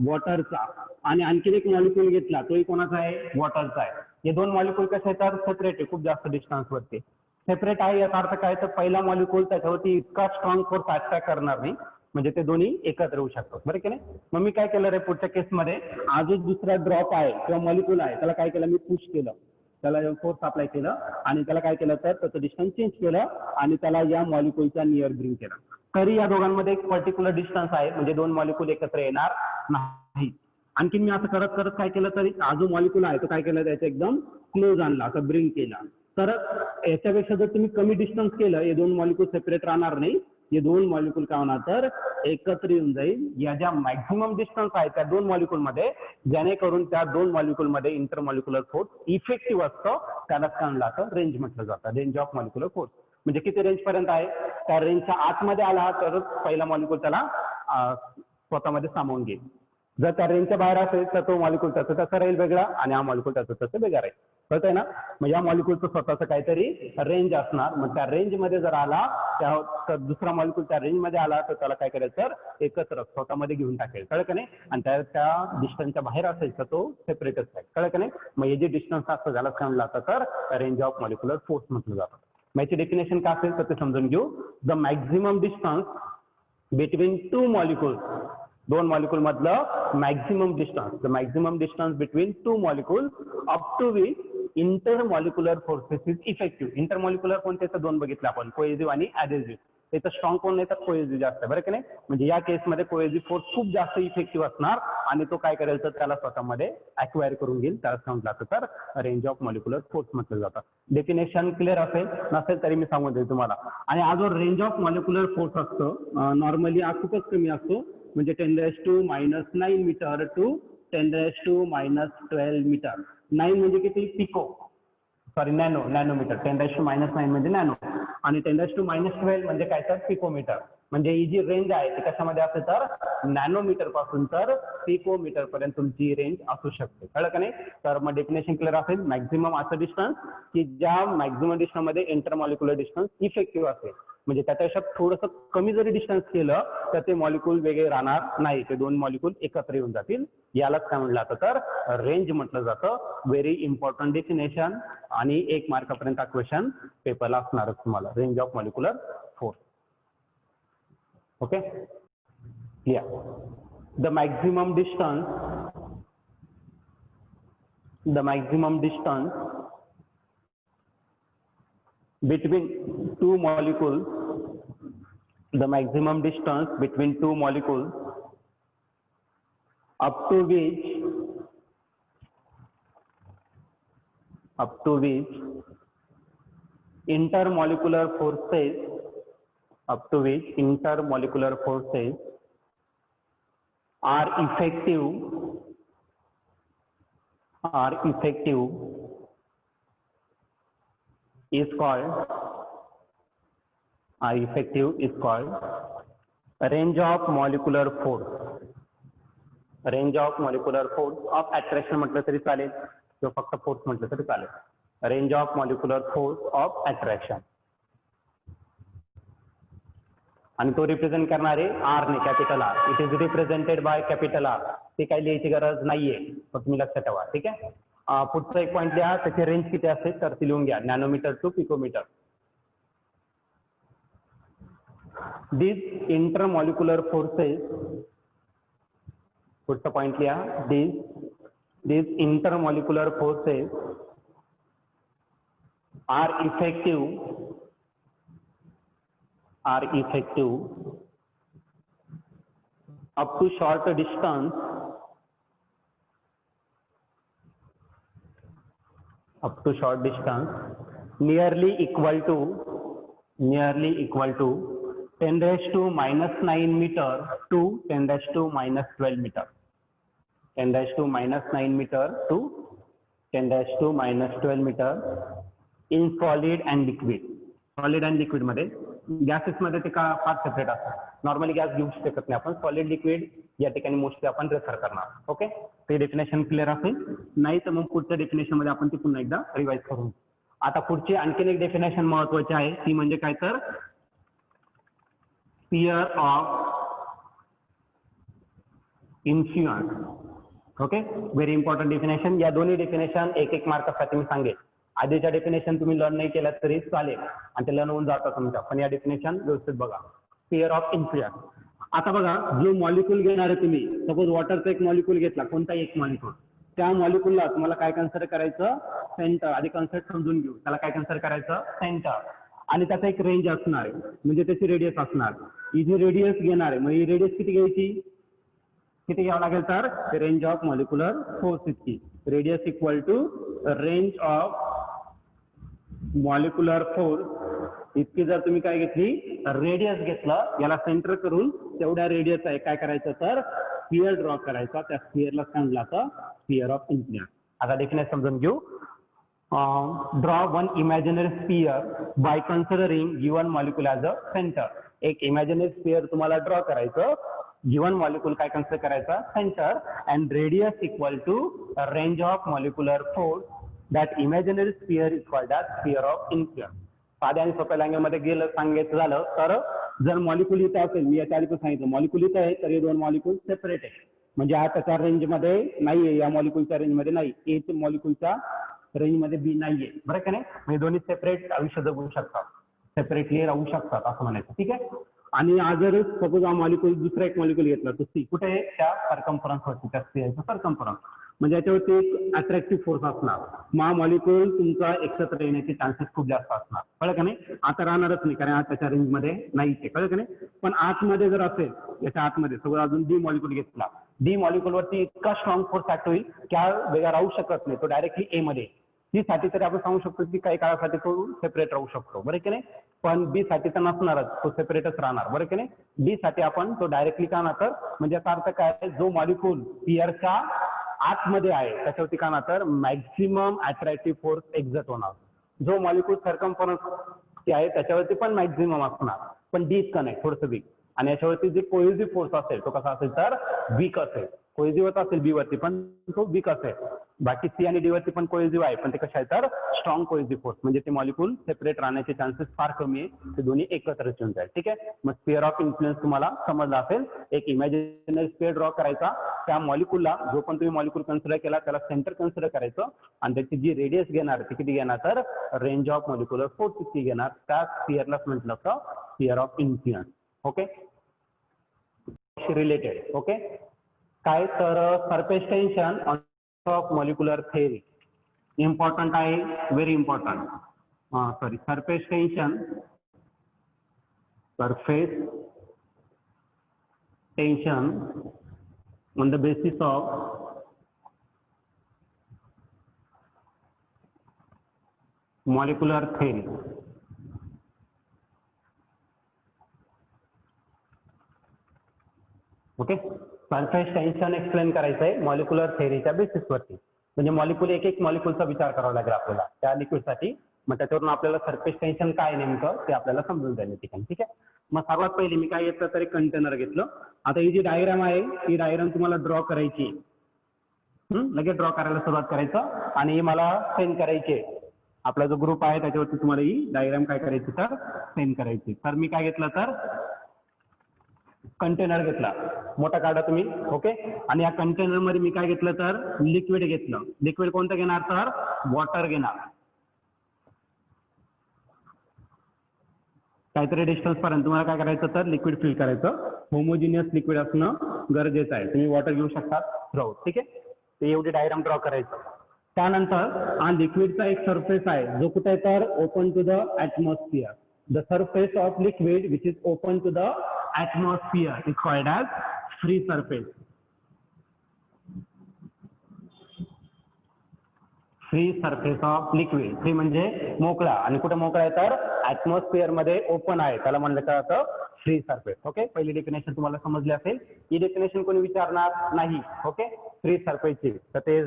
वॉटरचा आणि आणखीन एक मॉलिक्युल घेतला तोही कोणाचा आहे, वॉटरचा आहे. हे दोन मॉलिक्युल कसे आहेत तर सेपरेट आहे, खूप जास्त डिस्टन्स वरती सेपरेट आहे. याचा अर्थ काय तर पहिला मॉलिक्युल त्याच्यावरती इतका स्ट्रॉंग फोर्स अट्रॅक्ट करणार नाही, म्हणजे ते दोन्ही एकत्र येऊ शकतात, बरं की नाही. मग मी काय केलं रे, पुढच्या केसमध्ये हा जो दुसरा ड्रॉप आहे किंवा मॉलिक्युल आहे त्याला काय केलं, मी पुश केलं, त्याला फोर्स अप्लाय केलं आणि त्याला काय केलं तर त्याचं डिस्टन्स चेंज केलं आणि त्याला या मॉलिक्युलच्या नियर ब्रिंग केलं. तरी या दोघांमध्ये एक पर्टिक्युलर डिस्टन्स आहे, म्हणजे दोन मॉलिक्युल एकत्र येणार नाही. आणखीन मी असं करत करत काय केलं तरी हा जो मॉलिक्युल आहे तो काय केलं, त्याचं एकदम क्लोज आणला, असं ब्रिंग केला. तर याच्यापेक्षा जर तुम्ही कमी डिस्टन्स केलं, हे दोन मॉलिक्युल सेपरेट राहणार नाही, हे दोन मॉलिक्यूल काय होणार तर एकत्र येऊन जाईल. या ज्या मॅक्झिमम डिस्टन्स आहे त्या दोन मॉलिक्यूल मध्ये, जेणेकरून त्या दोन मॉलिक्यूल मध्ये इंटरमॉलिक्युलर फोर्स इफेक्टिव्ह असतो, त्याला काय म्हणलं जातं रेंज म्हटलं जातं. रेंज ऑफ मॉलिक्युलर फोर्स म्हणजे किती रेंज पर्यंत आहे, त्या रेंजच्या आतमध्ये आला तर पहिला मॉलिक्यूल त्याला स्वतःमध्ये सामावून घेईल. जर त्या रेंजच्या बाहेर असेल तर तो मॉलिक्यूल त्याचं तसं राहील वेगळा आणि हा मॉलिक्यूल त्याचं तसं वेगळा राहील. कळतंय ना. मग या मॉलिक्यूलचं स्वतःचं काहीतरी रेंज असणार. मग त्या रेंज मध्ये जर आला त्या दुसरा मॉलिक्यूल त्या रेंज मध्ये आला तर त्याला काय करायचं तर एकत्र स्वतःमध्ये घेऊन टाकेल. कळलं का नाही. आणि त्या डिस्टन्सच्या बाहेर असेल तर तो सेपरेटच आहे. कळलं का नाही. मग हे जे डिस्टन्स असतं त्याला काय म्हणलं जातं तर रेंज ऑफ मॉलिक्युलर फोर्स म्हटलं जातं. मग याची डेफिनेशन काय असेल तर ते समजून घेऊ. The maximum distance between two molecules, दोन मॉलिक्यूल मधलं maximum distance, the maximum distance between two molecule up to which intermolecular forces is effective. Intermolecular कोणते तर दोन बघितले आपण, कोएसिव्ह आणि ऍडेसिव्ह. त्याचं स्ट्रॉंग कोण नाही तर कोएसिव्ह जास्त आहे. बरं की नाही. म्हणजे या केसमध्ये कोएसिव्ह फोर्स खूप जास्त इफेक्टिव्ह असणार आणि तो काय करेल तर त्याला स्वतःमध्ये अक्वायर करून घेईल. त्याला सांगितलं जातं तर रेंज ऑफ मॉलिक्युलर फोर्स म्हटलं जातं. डेफिनेशन क्लिअर असेल नसेल तरी मी सांगून देतो तुम्हाला. आणि हा जो रेंज ऑफ मॉलिक्युलर फोर्स असतो नॉर्मली हा खूपच कमी असतो. म्हणजे 10⁻⁹ मीटर टू 10⁻⁻12 मीटर. 9 म्हणजे किती पिको, सॉरी नॅनोमीटर. 10⁻⁻9 म्हणजे नॅनो आणि 10⁻⁻12 म्हणजे काय तर पिकोमीटर. म्हणजे ही जी रेंज आहे ती कशामध्ये असते तर नॅनोमीटर पासून तर पिकोमीटर पर्यंत तुमची रेंज असू शकते. कळलं का नाही. तर मग डेफिनेशन क्लिअर असेल. मॅक्झिमम असं डिस्टन्स की ज्या मॅक्झिमम डिस्टन्स मध्ये इंटरमॉलिक्युलर डिस्टन्स इफेक्टिव्ह असेल. म्हणजे त्याच्यापेक्षा थोडंसं कमी जरी डिस्टन्स केलं तर ते मॉलिक्यूल वेगळे राहणार नाही, ते दोन मॉलिक्यूल एकत्र येऊन जातील. यालाच काय म्हटलं जातं तर रेंज म्हटलं जातं. व्हेरी इम्पॉर्टंट डेफिनेशन आणि 1 मार्कापर्यंत हा क्वेश्चन पेपरला असणारच तुम्हाला. Range of molecular force. Okay clear. The maximum distance between two molecules, the maximum distance between two molecules up to which intermolecular forces are effective is called range of molecular force. Range of molecular force of attraction म्हटलं तरी चालेल किंवा फक्त force म्हटलं तरी चालेल. Range of molecular force of attraction. आणि तो रिप्रेझेंट करणारे आर ने, capital R. It is represented by capital R. ते काही लिहायची गरज नाहीये, पण तुम्ही लक्षात ठेवा. ठीक आहे. पुढचा एक पॉईंट लिहा, त्याची रेंज किती असते तर ती लिहून घ्या. Nanometre to picometre. These intermolecular forces, पुढचा पॉइंट लिहा. These intermolecular forces are effective up to short distance, nearly equal to 10⁻⁹ meter to 10⁻⁻12 meter. 10⁻⁹ meter to 10⁻⁻12 meter in solid and liquid. Solid and liquid मध्ये, gases मध्ये ते का फार separate असतात. Normally gas घेऊ शकत नाही आपण. सॉलिड लिक्विड या ठिकाणी मोस्टली आपण रेफर करणार. ओके, ते डेफिनेशन क्लिअर असेल. नाही तर मग पुढच्या डेफिनेशन मध्ये आपण ती पुन्हा एकदा रिवाइज करू. आता पुढची आणखीन एक डेफिनेशन महत्वाची आहे, ती म्हणजे काय तर sphere of influence. Okay, very important definition. या दोन्ही डेफिनेशन 1-1 मार्कासाठी मी सांगेल. आधीच्या डेफिनेशन तुम्ही लर्न नाही केलं तरी चालेल आणि ते लर्न होऊन जातं तुमच्या, पण या डेफिनेशन व्यवस्थित बघा. Sphere of influence. आता बघा, जो मॉलिक्यूल घेणार आहे तुम्ही, सपोज वॉटरचा एक मॉलिक्यूल घेतला, कोणताही एक मॉलिक्यूल, त्या मॉलिक्यूलला तुम्हाला काय कन्सिडर करायचं, सेंटर. आधी कन्सेप्ट समजून घेऊ. त्याला काय कन्सिडर करायचं, सेंटर. आणि त्याचा एक रेंज असणार आहे, म्हणजे त्याची रेडियस असणार. ही जी रेडियस घेणार आहे, मग ही रेडियस किती घ्यायची, किती घ्यावं लागेल तर रेंज ऑफ मॉलिक्युलर फोर्स इतकी. Radius equal to range of molecular force इतकी जर तुम्ही काय घेतली रेडियस घेतलं, याला सेंटर करून तेवढ्या रेडियस आहे काय करायचं तर स्फिअर ड्रॉ करायचा, त्या स्फिअरला सांगितलं जातं स्फिअर ऑफ इन्फ्लुएन्स. आता डेफिनेशन समजून घेऊ. Draw one imaginary sphere by considering given molecule as a centre. एक इमॅजिनरी स्फिअर तुम्हाला ड्रॉ करायचं, गिवन मॉलिक्यूल काय कन्सिडर करायचा centre, and radius equal to range of molecular force. That imaginary sphere is called as sphere of influence. साध्या आणि सोप्या लँग्वेजमध्ये गेलं सांगायचं झालं तर जर मॉलिक्यूल इथं असेल, मी याच्या आधी पण सांगितलं मॉलिक्यूल इथं आहे तर हे दोन मॉलिक्यूल सेपरेट आहे, म्हणजे हा त्याच्या रेंजमध्ये नाहीये, या मॉलिक्यूलच्या रेंजमध्ये नाही, ए मॉलिक्यूलच्या रेंजमध्ये बी नाहीये, बरं का नाही. म्हणजे दोन्ही सेपरेट आयुष्य जगू शकतात, सेपरेटली राहू शकतात असं म्हणायचं, ठीक आहे. आणि आज जर सपोज हा मॉलिक्यूल दुसरा एक मॉलिक्यूल घेतला तर सी कुठे आहे त्या सर्कम्फरन्स वरती, त्या स्फिअरचा सर्कम्फरन्स, म्हणजे याच्यावरती एक अट्रॅक्टिव्ह फोर्स असणार. मग मॉलिक्यूल तुमचा एकत्र येण्याचे चान्सेस खूप जास्त असणार, कळलं का नाही. आता राहणारच नाही कारण आज त्याच्या रेंजमध्ये नाहीच आहे, कळलं का नाही. पण आतमध्ये जर असेल, याच्या आतमध्ये सगळं अजून डी मॉलिक्यूल घेतला, डी मॉलिक्यूल वरती इतका स्ट्रॉंग फोर्स ऍक्ट होईल त्या वेगळा राहू शकत नाही, तो डायरेक्टली ए मध्ये. सी साठी तरी आपण सांगू शकतो की काही काळासाठी तो सेपरेट राहू शकतो, बरं की नाही. पण बी साठी तर नसणारच, तो सेपरेटच राहणार, बरं की नाही. डी साठी आपण तो डायरेक्टली का ना तर म्हणजे याचा अर्थ काय, जो मॉलिक्यूल स्फिअरच्या आतमध्ये आहे त्याच्यावरती का ना तर मॅक्झिमम अट्रॅक्टिव्ह फोर्स एक्झर्ट होणार. जो मॉलिक्यूल सर्कम्फरन्स आहे त्याच्यावरती पण मॅक्झिमम असणार, पण डी इतकं नाही, थोडंसं वीक. आणि याच्यावरती जे कोहेसिव्ह फोर्स असेल तो कसा असेल तर वीक असेल. कोहेसिव्ह असेल बी वरती पण तो वीक असेल. बाकी सी आणि डी वरती पण कोहेसिव्ह आहे पण ते कशा आहे तर स्ट्रॉंग कोहेसिव्ह फोर्स, म्हणजे ते मॉलिक्यूल सेपरेट राहण्याचे चान्सेस फार कमी आहे, ते दोन्ही एकत्र येऊन जाईल, ठीक आहे. मग स्फिअर ऑफ इन्फ्लुएन्स तुम्हाला समजला असेल. एक इमॅजिनरी स्फिअर ड्रॉ करायचा, त्या मॉलिक्यूलला जो पण तुम्ही मॉलिक्यूल कन्सिडर केला त्याला सेंटर कन्सिडर करायचं, आणि त्याची जी रेडियस घेणार ती किती घेणार तर रेंज ऑफ मॉलिक्युलर फोर्स किती घेणार, त्या स्फिअरलाच म्हटलं तर sphere of influence. Okay, related. Okay, काय तर surface tension of molecular theory important आहे, very important. Sorry, surface tension on the basis of molecular theory. Okay, surface tension explain करायचं आहे मॉलिक्युलर थेअरीच्या बेसिसवरती, म्हणजे मॉलिक्यूल एक एक मॉलिक्यूलचा विचार करावा लागेल आपल्याला त्या लिक्विडसाठी. मग त्याच्यावरून आपल्याला सरफेस टेन्शन काय नेमकं ते आपल्याला समजून जाईल ठिकाणी, ठीक आहे. मग सर्वात पहिले मी काय घेतलं तर एक कंटेनर घेतलं. आता ही जी डायग्राम आहे ही डायग्राम तुम्हाला ड्रॉ करायची, लगेच ड्रॉ करायला सुरुवात करायचं आणि ही मला सेंड करायची. आपला जो ग्रुप आहे त्याच्यावरती तुम्हाला ही डायग्राम काय करायची तर सेंड करायची. तर मी काय घेतलं तर कंटेनर घेतला, मोठा काढा तुम्ही. ओके, आणि या कंटेनर मध्ये मी काय घेतलं तर लिक्विड घेतलं. लिक्विड कोणतं घेणार तर वॉटर घेणार. काहीतरी डिस्टन्स पर्यंत तुम्हाला काय करायचं तर लिक्विड फिल करायचं. होमोजिनियस लिक्विड असणं गरजेचं आहे. तुम्ही वॉटर घेऊ शकता थ्रू, ठीक आहे. ते एवढी डायग्राम ड्रॉ करायचं. त्यानंतर हा लिक्विडचा एक सरफेस आहे जो कुठे आहे तर open to the atmosphere. The surface of liquid which is open to the atmosphere is called as free surface. Free surface of liquid. Free म्हणजे मोकळा, आणि कुठे मोकळा आहे तर ऍटमॉस्फिअर मध्ये ओपन आहे, त्याला म्हणलं जातं फ्री सरफेस. ओके, पहिली डेफिनेशन तुम्हाला समजली असेल. ही डेफिनेशन कोणी विचारणार नाही. ओके, फ्री सरफेसची तर ते.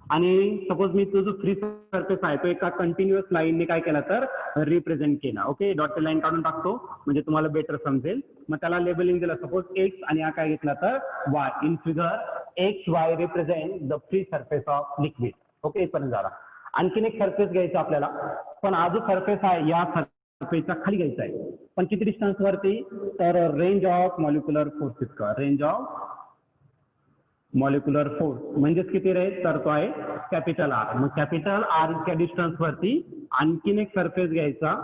आणि सपोज मी तो जो फ्री सरफेस आहे तो एका कंटिन्युअस लाईनने काय केला तर रिप्रेझेंट केला. ओके, डॉटेड लाईन काढून टाकतो म्हणजे तुम्हाला बेटर समजेल. मग त्याला लेबलिंग दिलं, सपोज एक्स आणि हा काय घेतला तर Y. In figure x Y represent the free surface of liquid. Okay, इथपर्यंत झाला. आणखीन एक सरफेस घ्यायचा आपल्याला, पण हा जो सरफेस आहे या सरफेसचा खाली घ्यायचा आहे, पण किती डिस्टन्स वरती तर रेंज ऑफ मॉलिक्युलर फोर्स इतका. रेंज ऑफ मॉलिक्युलर फोर्स म्हणजेच किती रे तर तो आहे कॅपिटल आर. मग कॅपिटल आर इतक्या डिस्टन्स वरती आणखीन एक सरफेस घ्यायचा,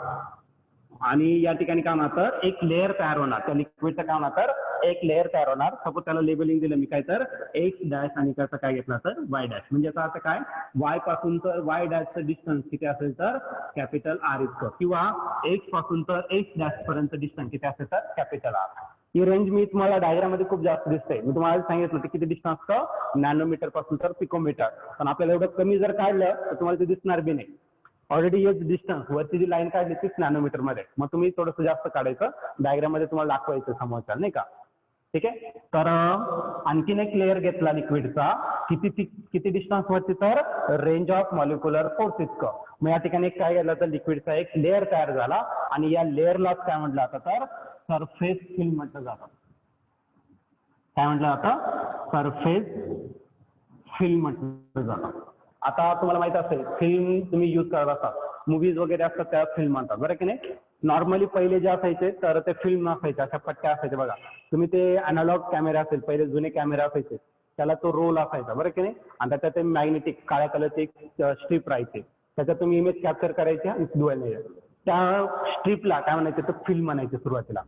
आणि या ठिकाणी काय होणार तर एक लेअर तयार होणार. त्या लिक्विडचं काय होणार तर एक लेअर तयार होणार. सपोज त्याला लेबलिंग दिलं मी काय तर एक्स डॅश आणि त्याचा काय घेतला तर वाय डॅश. म्हणजे याचा अर्थ काय, वाय पासून तर वाय डॅशचं डिस्टन्स किती असेल तर कॅपिटल आर इतकं, किंवा एक्स पासून तर एक्स डॅश पर्यंत डिस्टन्स किती असेल तर कॅपिटल आर. ही रेंज मी तुम्हाला डायग्राम मध्ये खूप जास्त दिसते. मी तुम्हाला सांगितलं होतं किती डिस्टन्स तर नॅनोमीटर पासून तर पिकोमीटर, पण आपल्याला एवढं कमी जर काढलं तर तुम्हाला ते दिसणार बी नाही. ऑलरेडी हेच डिस्टन्स वरती जी लाईन काढली तीच नॅनोमीटर मध्ये, मग तुम्ही थोडंसं जास्त काढायचं, डायग्राम मध्ये तुम्हाला दाखवायचं समोरच्या, नाही का. ठीक आहे. तर आणखीन एक लेअर घेतला लिक्विडचा, किती डिस्टन्स वरती, तर रेंज ऑफ मॉलिक्युलर फोर्स इतकं. मग या ठिकाणी काय केलं तर लिक्विडचा एक लेअर तयार झाला आणि या लेअरलाच काय म्हटलं जातं तर सरफेस फिल्म म्हटलं जातं. काय म्हटलं जातं, सरफेस फिल्म म्हटलं जातं. आता तुम्हाला माहित असेल फिल्म तुम्ही यूज करत असाल, मूवीज वगैरे असतात त्या फिल्म म्हणतात, बरं की नाही. नॉर्मली पहिले जे असायचे तर ते फिल्म नसायचे, अशा पट्ट्या असायचे बघा. तुम्ही ते अॅनालॉग कॅमेरा असेल, पहिले जुने कॅमेरा असायचे, त्याला तो रोल असायचा, बरं की नाही. आणि त्याच्यात ते मॅग्नेटिक काळ्या कलरची एक स्ट्रीप राहायची, त्याच्यात तुम्ही इमेज कॅप्चर करायची आणि धुवायला. त्या स्ट्रीपला काय म्हणायचे तर फिल्म म्हणायचे सुरुवातीला.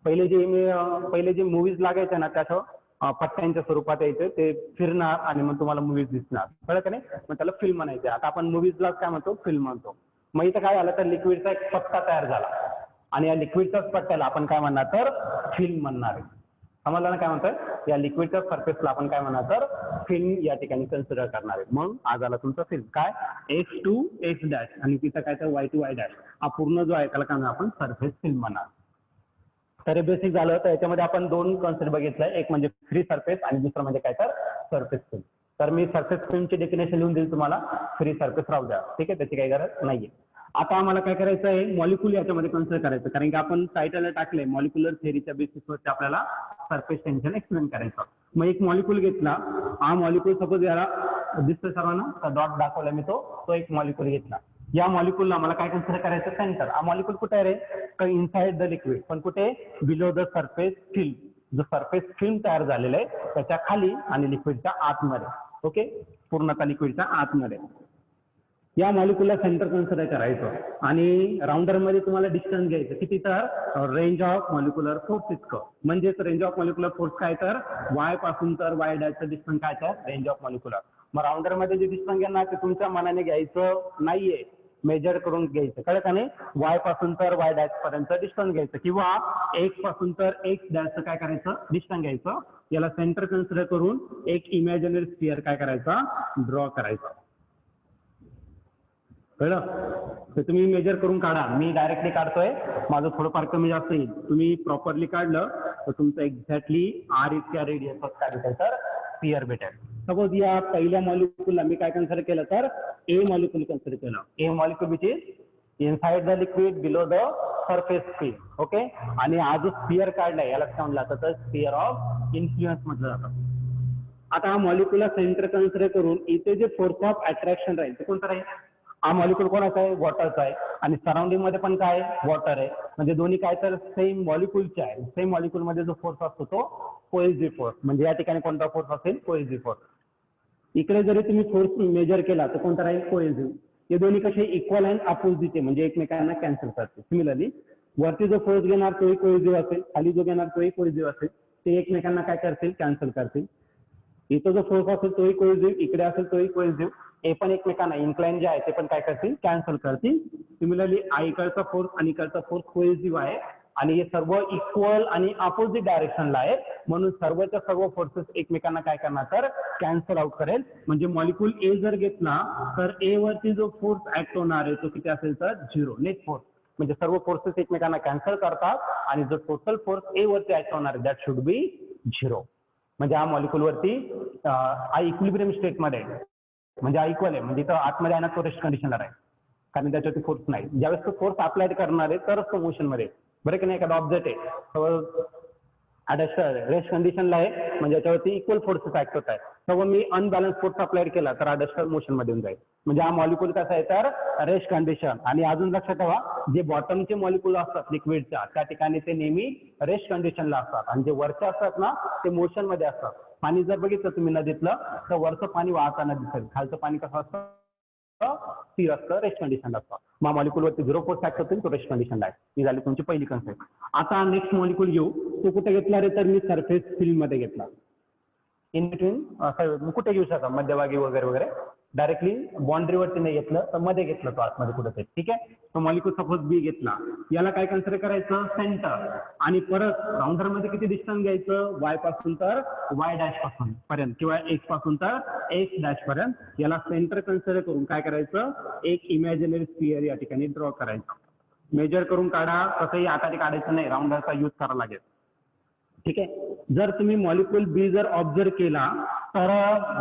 पहिले जे मूवीज लागायचे ना त्याच्या पट्ट्यांच्या स्वरूपात यायचे, ते फिरणार आणि मग तुम्हाला मूवीज दिसणार, कळलं का नाही. मग त्याला फिल्म म्हणायचे. आता आपण मूवीजला काय म्हणतो, फिल्म म्हणतो. मग इथं काय झालं तर लिक्विडचा एक पट्टा तयार झाला आणि या लिक्विडच्याच पट्ट्याला आपण काय म्हणणार तर फिल्म म्हणणार आहे. समजलं ना काय म्हणतोय. या लिक्विडच्या सरफेसला आपण काय म्हणणार तर फिल्म या ठिकाणी कन्सिडर करणार आहे. मग आज आला तुमचा फिल्म काय X to X डॅश आणि तिथं काय तर Y to Y डॅश, हा पूर्ण जो आहे त्याला काय म्हणणार आपण सरफेस फिल्म म्हणणार. तर हे बेसिक झालं. तर याच्यामध्ये आपण दोन कॉन्सेप्ट बघितलाय, एक म्हणजे फ्री सरफेस आणि दुसरं म्हणजे काय तर सरफेस फिल्म. तर मी सरफेस फिल्मची डेफिनेशन लिहून देईल तुम्हाला, फ्री सरफेस राहू द्या, ठीक आहे, त्याची काही गरज नाहीये. आता आम्हाला काय करायचं आहे, मॉलिक्युल याच्यामध्ये कन्सिडर करायचं, कारण की आपण टायटलला टाकले मॉलिक्युलर थेअरीच्या बेसिसवरती आपल्याला सरफेस टेन्शन एक्सप्लेन करायचं. मग एक मॉलिक्युल घेतला, हा मॉलिक्युल सपोज याला दिसतोय सर्वांना, डॉट दाखवला मी, तो एक मॉलिक्युल घेतला. या मॉलिक्युलला मला काय कन्सिडर करायचं सेंटर. हा मॉलिक्युल कुठे आहे रे, तर इनसाइड द लिक्विड, पण कुठे बिलो द सरफेस फिल्म. जो सरफेस फिल्म तयार झालेला आहे त्याच्या खाली आणि लिक्विडच्या आतमध्ये, ओके, पूर्णतः लिक्विडच्या आतमध्ये. या मॉलिक्युलला सेंटर कन्सिडर करायचं आणि राउंडर मध्ये तुम्हाला डिस्टन्स घ्यायचं किती तर रेंज ऑफ मॉलिक्युलर फोर्स इतकं. म्हणजेच रेंज ऑफ मॉलिक्युलर फोर्स काय तर Y पासून तर Y डॅशचं डिस्टन्स काय तर रेंज ऑफ मॉलिक्युलर. मग राउंडर मध्ये जे डिस्टन्स घेणार ते तुमच्या मनाने घ्यायचं नाहीये, मेजर करून घ्यायचं, कळलं का नाही. Y पासून तर Y डॅश पर्यंत डिस्टन्स घ्यायचं किंवा X पासून तर X डॅशचं काय करायचं डिस्टन्स घ्यायचं. याला सेंटर कन्सिडर करून एक इमॅजिनरी स्फिअर काय करायचा ड्रॉ करायचा. कळलं. तर तुम्ही मेजर करून काढा, मी डायरेक्टली काढतोय, माझं थोडंफार कमी जास्त येईल. तुम्ही प्रॉपरली काढलं तर तुमचं एक्झॅक्टली R इतक्या रेडियस काय भेटेल तर स्फिअर भेटेल. सपोज या पहिल्या मॉलिक्युलला मी काय कन्सिडर केलं तर A मॉलिक्युल कन्सिडर केलं. A molecule which is inside the liquid below the surface film, okay. आणि हा जो स्फिअर काढलाय याला काय म्हटलं जातं तर स्फिअर ऑफ इन्फ्लुएन्स म्हटलं जातं. आता हा मॉलिक्युलला सेंटर कन्सिडर करून इथे जे फोर्स ऑफ अट्रॅक्शन राहील ते कोणतं राहील. हा मॉलिक्युल कोणाचा आहे, वॉटरचा आहे आणि सराउंडिंग मध्ये पण काय वॉटर आहे, म्हणजे दोन्ही काय तर सेम मॉलिक्युलचे आहे. सेम मॉलिक्युल मध्ये जो फोर्स असतो तो कोहेसिव्ह फोर्स, म्हणजे या ठिकाणी कोणता फोर्स असेल कोहेसिव्ह फोर्स. इकडे जरी तुम्ही फोर्स मेजर केला तर कोणता राहील कोहेसिव्ह. हे दोन्ही कसे इक्वल अँड अपोजिट आहे, म्हणजे एकमेकांना कॅन्सल करते. सिमिलरली वरती जो फोर्स घेणार तोही कोहेसिव्ह असेल, खाली जो घेणार तोही कोहेसिव्ह असेल, ते एकमेकांना काय करतील कॅन्सल करतील. इथं जो फोर्स असेल तोही कोहेसिव्ह, इकडे असेल तोही कोहेसिव्ह, हे पण एकमेकांना इन्क्लाइन जे आहे ते पण काय करतील कॅन्सल करतील. सिमिलरली इकडचा फोर्स आणि इकडचा फोर्स कोहेसिव्ह आहे आणि हे सर्व इक्वल आणि अपोजिट डायरेक्शनला आहे, म्हणून सर्वच्या सर्व फोर्सेस एकमेकांना काय करणार तर कॅन्सल आउट करेल. म्हणजे मॉलिक्युल A जर घेतला तर A वरती जो फोर्स ऍक्ट होणार आहे तो किती असेल तर 0, नेट फोर्स. म्हणजे सर्व फोर्सेस एकमेकांना कॅन्सल करतात आणि जो टोटल फोर्स A वरती ऍक्ट होणार आहे दॅट शुड बी 0. म्हणजे हा मॉलिक्युल वरती हा इक्विलिब्रियम स्टेट मध्ये आहे, म्हणजे हा इक्वल आहे, म्हणजे इथं आतमध्ये आहे ना तो रेस्ट कंडिशनला आहे, कारण त्याच्यावरती फोर्स नाही. ज्यावेळेस तो फोर्स अप्लाय करणार आहे तरच तो मोशन मध्ये, बरं की नाही. एखादा ऑब्जेक्ट आहे रेस्ट कंडिशनला आहे म्हणजे याच्यावरती इक्वल फोर्सेस ऍक्ट होत आहे. तेव्हा मी अनबॅलन्स फोर्स अप्लाय केला तर हा मोशन मध्ये येऊन जाईल. म्हणजे हा मॉलिक्युल कसा आहे तर रेस्ट कंडिशन. आणि अजून लक्षात ठेवा जे बॉटमचे मॉलिक्युल असतात लिक्विडच्या त्या ठिकाणी ते नेहमी रेस्ट कंडिशनला असतात आणि जे वरचे असतात ना ते मोशन मध्ये असतात. पाणी जर बघितलं तुम्ही नदीतलं तर वरचं पाणी वाहताना दिसेल, खालचं पाणी कसं असतं स्थिर असतं, रेस्ट कंडिशनला असतं. मग मॉलिक्युल वरती 0 फोर्स ऍक्ट होतील तो रेस्ट कंडिशनला आहे. ही झाली तुमची पहिली कन्सेप्ट. आता नेक्स्ट मॉलिक्युल घेऊ, तो कुठे घेतला रे तर मी सरफेस फिल्म मध्ये घेतला. इन बिटवीन कुठे घेऊ शकता मध्यभागी वगैरे वगैरे, डायरेक्टली बाउंड्रीवरती नाही घेतलं तर मध्ये घेतलं तो आतमध्ये कुठेतरी. ठीक आहे. तो मॉलिक्यूल सपोज बी घेतला, याला काय कन्सिडर करायचं सेंटर, आणि परत राउंडर मध्ये किती डिस्टन्स घ्यायचं वाय पासून तर वाय डॅश पासून पर्यंत किंवा एक्स पासून तर एक्स डॅश पर्यंत. याला सेंटर कन्सिडर करून काय करायचं एक इमॅजिनरी स्फिअर या ठिकाणी ड्रॉ करायचं. मेजर करून काढा, तसंही हाताने काढायचं नाही, राउंडरचा यूज करावा लागेल. ठीक आहे. जर तुम्ही मॉलिक्यूल बी जर ऑब्झर्व केला तर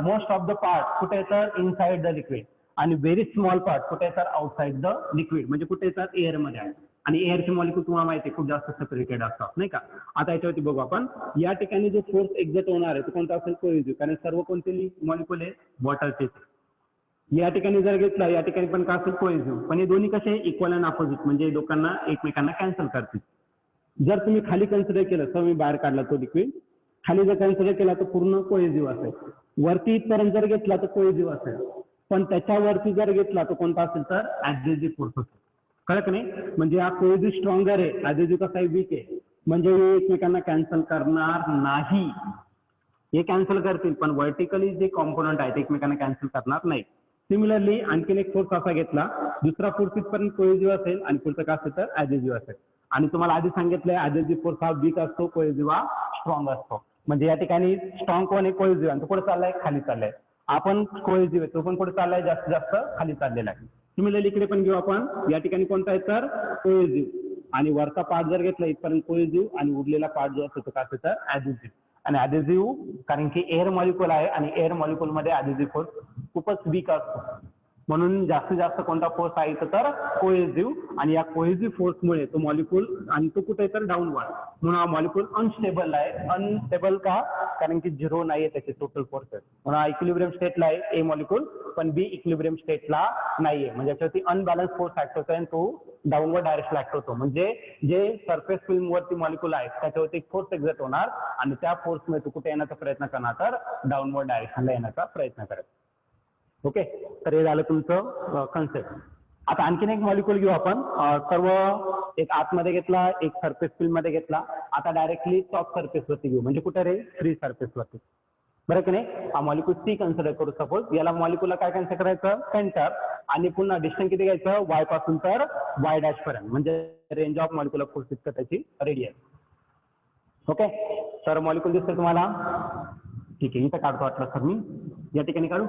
मोस्ट ऑफ द पार्ट कुठे तर इनसाइड द लिक्विड आणि व्हेरी स्मॉल पार्ट कुठे तर आउटसाइड द लिक्विड, म्हणजे कुठे तर एअर मध्ये आहे. आणि एअरचे मॉलिक्यूल तुम्हाला माहिती आहे खूप जास्त सेपरेटेड असतात नाही का. आता याच्यावरती बघू आपण. या ठिकाणी जो फोर्स एक्झर्ट होणार आहे तो कोणता असेल कोहेसिव्ह, कारण सर्व कोणते मॉलिक्यूल आहे वॉटरचे. या ठिकाणी जर घेतला या ठिकाणी पण काय असेल कोहेसिव्ह, पण हे दोन्ही कसे इक्वल अँड अपोजिट, म्हणजे लोकांना एकमेकांना कॅन्सल करतील. जर तुम्ही खाली कन्सिडर केलं तर मी बाहेर काढला तो लिक्विड, खाली जर कन्सिडर केला तर पूर्ण कोहेसिव्ह असेल. वरती इथपर्यंत जर घेतला तर कोहेसिव्ह असेल, पण त्याच्यावरती जर घेतला तो कोणता असेल तर ऍडहेसिव्ह फोर्स असेल. कळत नाही. म्हणजे हा कोहेसिव्ह स्ट्रॉंगर आहे, ऍडहेसिव्ह कसा आहे वीक आहे, म्हणजे हे एकमेकांना कॅन्सल करणार नाही. हे कॅन्सल करतील पण व्हर्टिकली जे कॉम्पोनंट आहेत एकमेकांना कॅन्सल करणार नाही. सिमिलरली आणखीन एक फोर्स असा घेतला, दुसरा फोर्स इथपर्यंत कोहेसिव्ह असेल आणि पुढचं काय असेल तर ऍडहेसिव्ह असेल. आणि तुम्हाला आधी सांगितलंय ऍडहेसिव्ह फोर्स हा वीक असतो, कोहेसिव्ह हा स्ट्रॉंग असतो. म्हणजे या ठिकाणी स्ट्रॉंग कोण आहे कोहेसिव्ह, आणि तो पुढे चाललाय खाली चाललाय. आपण कोहेसिव्ह आहे तो पण पुढे चाललाय जास्तीत जास्त खाली चाललेला आहे. सिमिलरली इकडे पण घेऊ आपण. या ठिकाणी कोणता आहे तर कोहेसिव्ह, आणि वरचा पार्ट जर घेतला इथपर्यंत कोहेसिव्ह आणि उरलेला पार्ट जो असतो तो काय असेल तर ऍडहेसिव्ह. आणि ऍडहेसिव्ह कारण की एअर मॉलिक्यूल आहे आणि एअर मॉलिक्यूल मध्ये ऍडहेसिव्ह फोर्स खूपच वीक असतो, म्हणून जास्तीत जास्त कोणता फोर्स आहे तर कोहेसिव्ह. आणि या कोहेसिव्ह फोर्समुळे तो मॉलिक्यूल आणि तो कुठे तर डाऊनवर्ड, म्हणून हा मॉलिक्यूल अनस्टेबल आहे. अनस्टेबल का, कारण की झिरो नाहीये त्याचे टोटल फोर्सेस, म्हणून हा इक्विलिब्रियम स्टेटला आहे ए मॉलिक्यूल, पण बी इक्विलिब्रियम स्टेटला नाहीये. म्हणजे याच्यावरती अनबॅलन्स फोर्स ऍक्ट होतो आणि तो डाऊनवर्ड डायरेक्शन ऍक्ट होतो. म्हणजे जे सरफेस फिल्म वरती मॉलिक्यूल आहे त्याच्यावरती एक फोर्स एक्झर्ट होणार आणि त्या फोर्समुळे तो कुठे येण्याचा प्रयत्न करणार तर डाऊनवर्ड डायरेक्शनला येण्याचा प्रयत्न करेल. ओके. तर हे झालं तुमचं कन्सेप्ट. आता आणखीन एक मॉलिक्यूल घेऊ आपण. सर्व एक आतमध्ये घेतला, एक सरफेस फिल्म मध्ये घेतला. आता डायरेक्टली टॉप सरफेस वरती घेऊ, म्हणजे कुठे रे फ्री सरफेस वरती. बरं की नाही. हा मॉलिक्यूल सी कन्सिडर करू. सपोज याला मॉलिक्यूलला काय कन्सिडर करायचं सेंटर, आणि पुन्हा डिस्टन्स किती घ्यायचं वाय पासून तर वाय डॅश पर्यंत, म्हणजे रेंज ऑफ मॉलिक्यूलर फोर्स इतकं त्याची रेडियस. ओके. तर मॉलिक्यूल दिसतोय तुम्हाला. ठीक आहे. इथं काढतो वाटलं सर मी. या ठिकाणी काढू.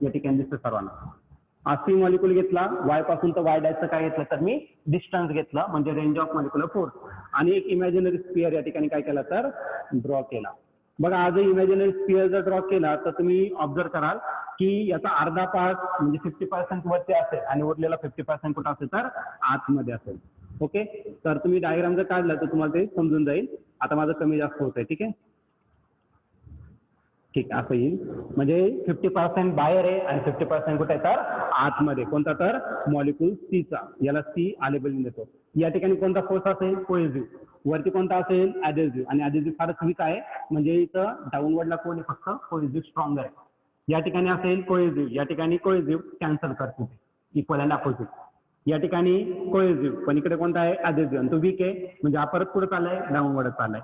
या ठिकाणी दिसतं सर्वांना. सी मॉलिक्यूल घेतला, वाय पासून तर वाय डॅशचं काय घेतलं तर मी डिस्टन्स घेतलं, म्हणजे रेंज ऑफ मॉलिक्युलर फोर्स. आणि एक इमॅजिनरी स्फिअर या ठिकाणी काय केला तर ड्रॉ केला. बघा आज इमॅजिनरी स्फिअर जर ड्रॉ केला तर तुम्ही ऑब्झर्व कराल की याचा अर्धा पार्ट म्हणजे 50% वरती असेल आणि उरलेला 50% कुठं असेल तर आतमध्ये असेल. ओके. तर तुम्ही डायग्राम जर काढला तर तुम्हाला ते समजून जाईल. आता माझं कमी जास्त होत आहे. ठीक आहे. ठीक असं येईल, म्हणजे 50% बाहेर आहे आणि 50% कुठे आहे तर आतमध्ये. कोणता तर मॉलिक्यूल सीचा, याला सी आलेबल देतो. या ठिकाणी कोणता फोर्स असेल कोहेसिव्ह, वरती कोणता असेल ऍडहेसिव्ह, आणि ऍडहेसिव्ह फारच वीक आहे, म्हणजे इथं डाऊनवर्डला कोण आहे फक्त कोहेसिव्ह स्ट्रॉंगर आहे. या ठिकाणी असेल कोहेसिव्ह, या ठिकाणी कोहेसिव्ह कॅन्सल करतो इक्वल अँड अपोजिट. या ठिकाणी कोहेसिव्ह पण इकडे कोणता आहे ऍडहेसिव्ह, आणि तो वीक आहे, म्हणजे हा परत पुढे चाललाय डाऊनवर्ड चाललाय.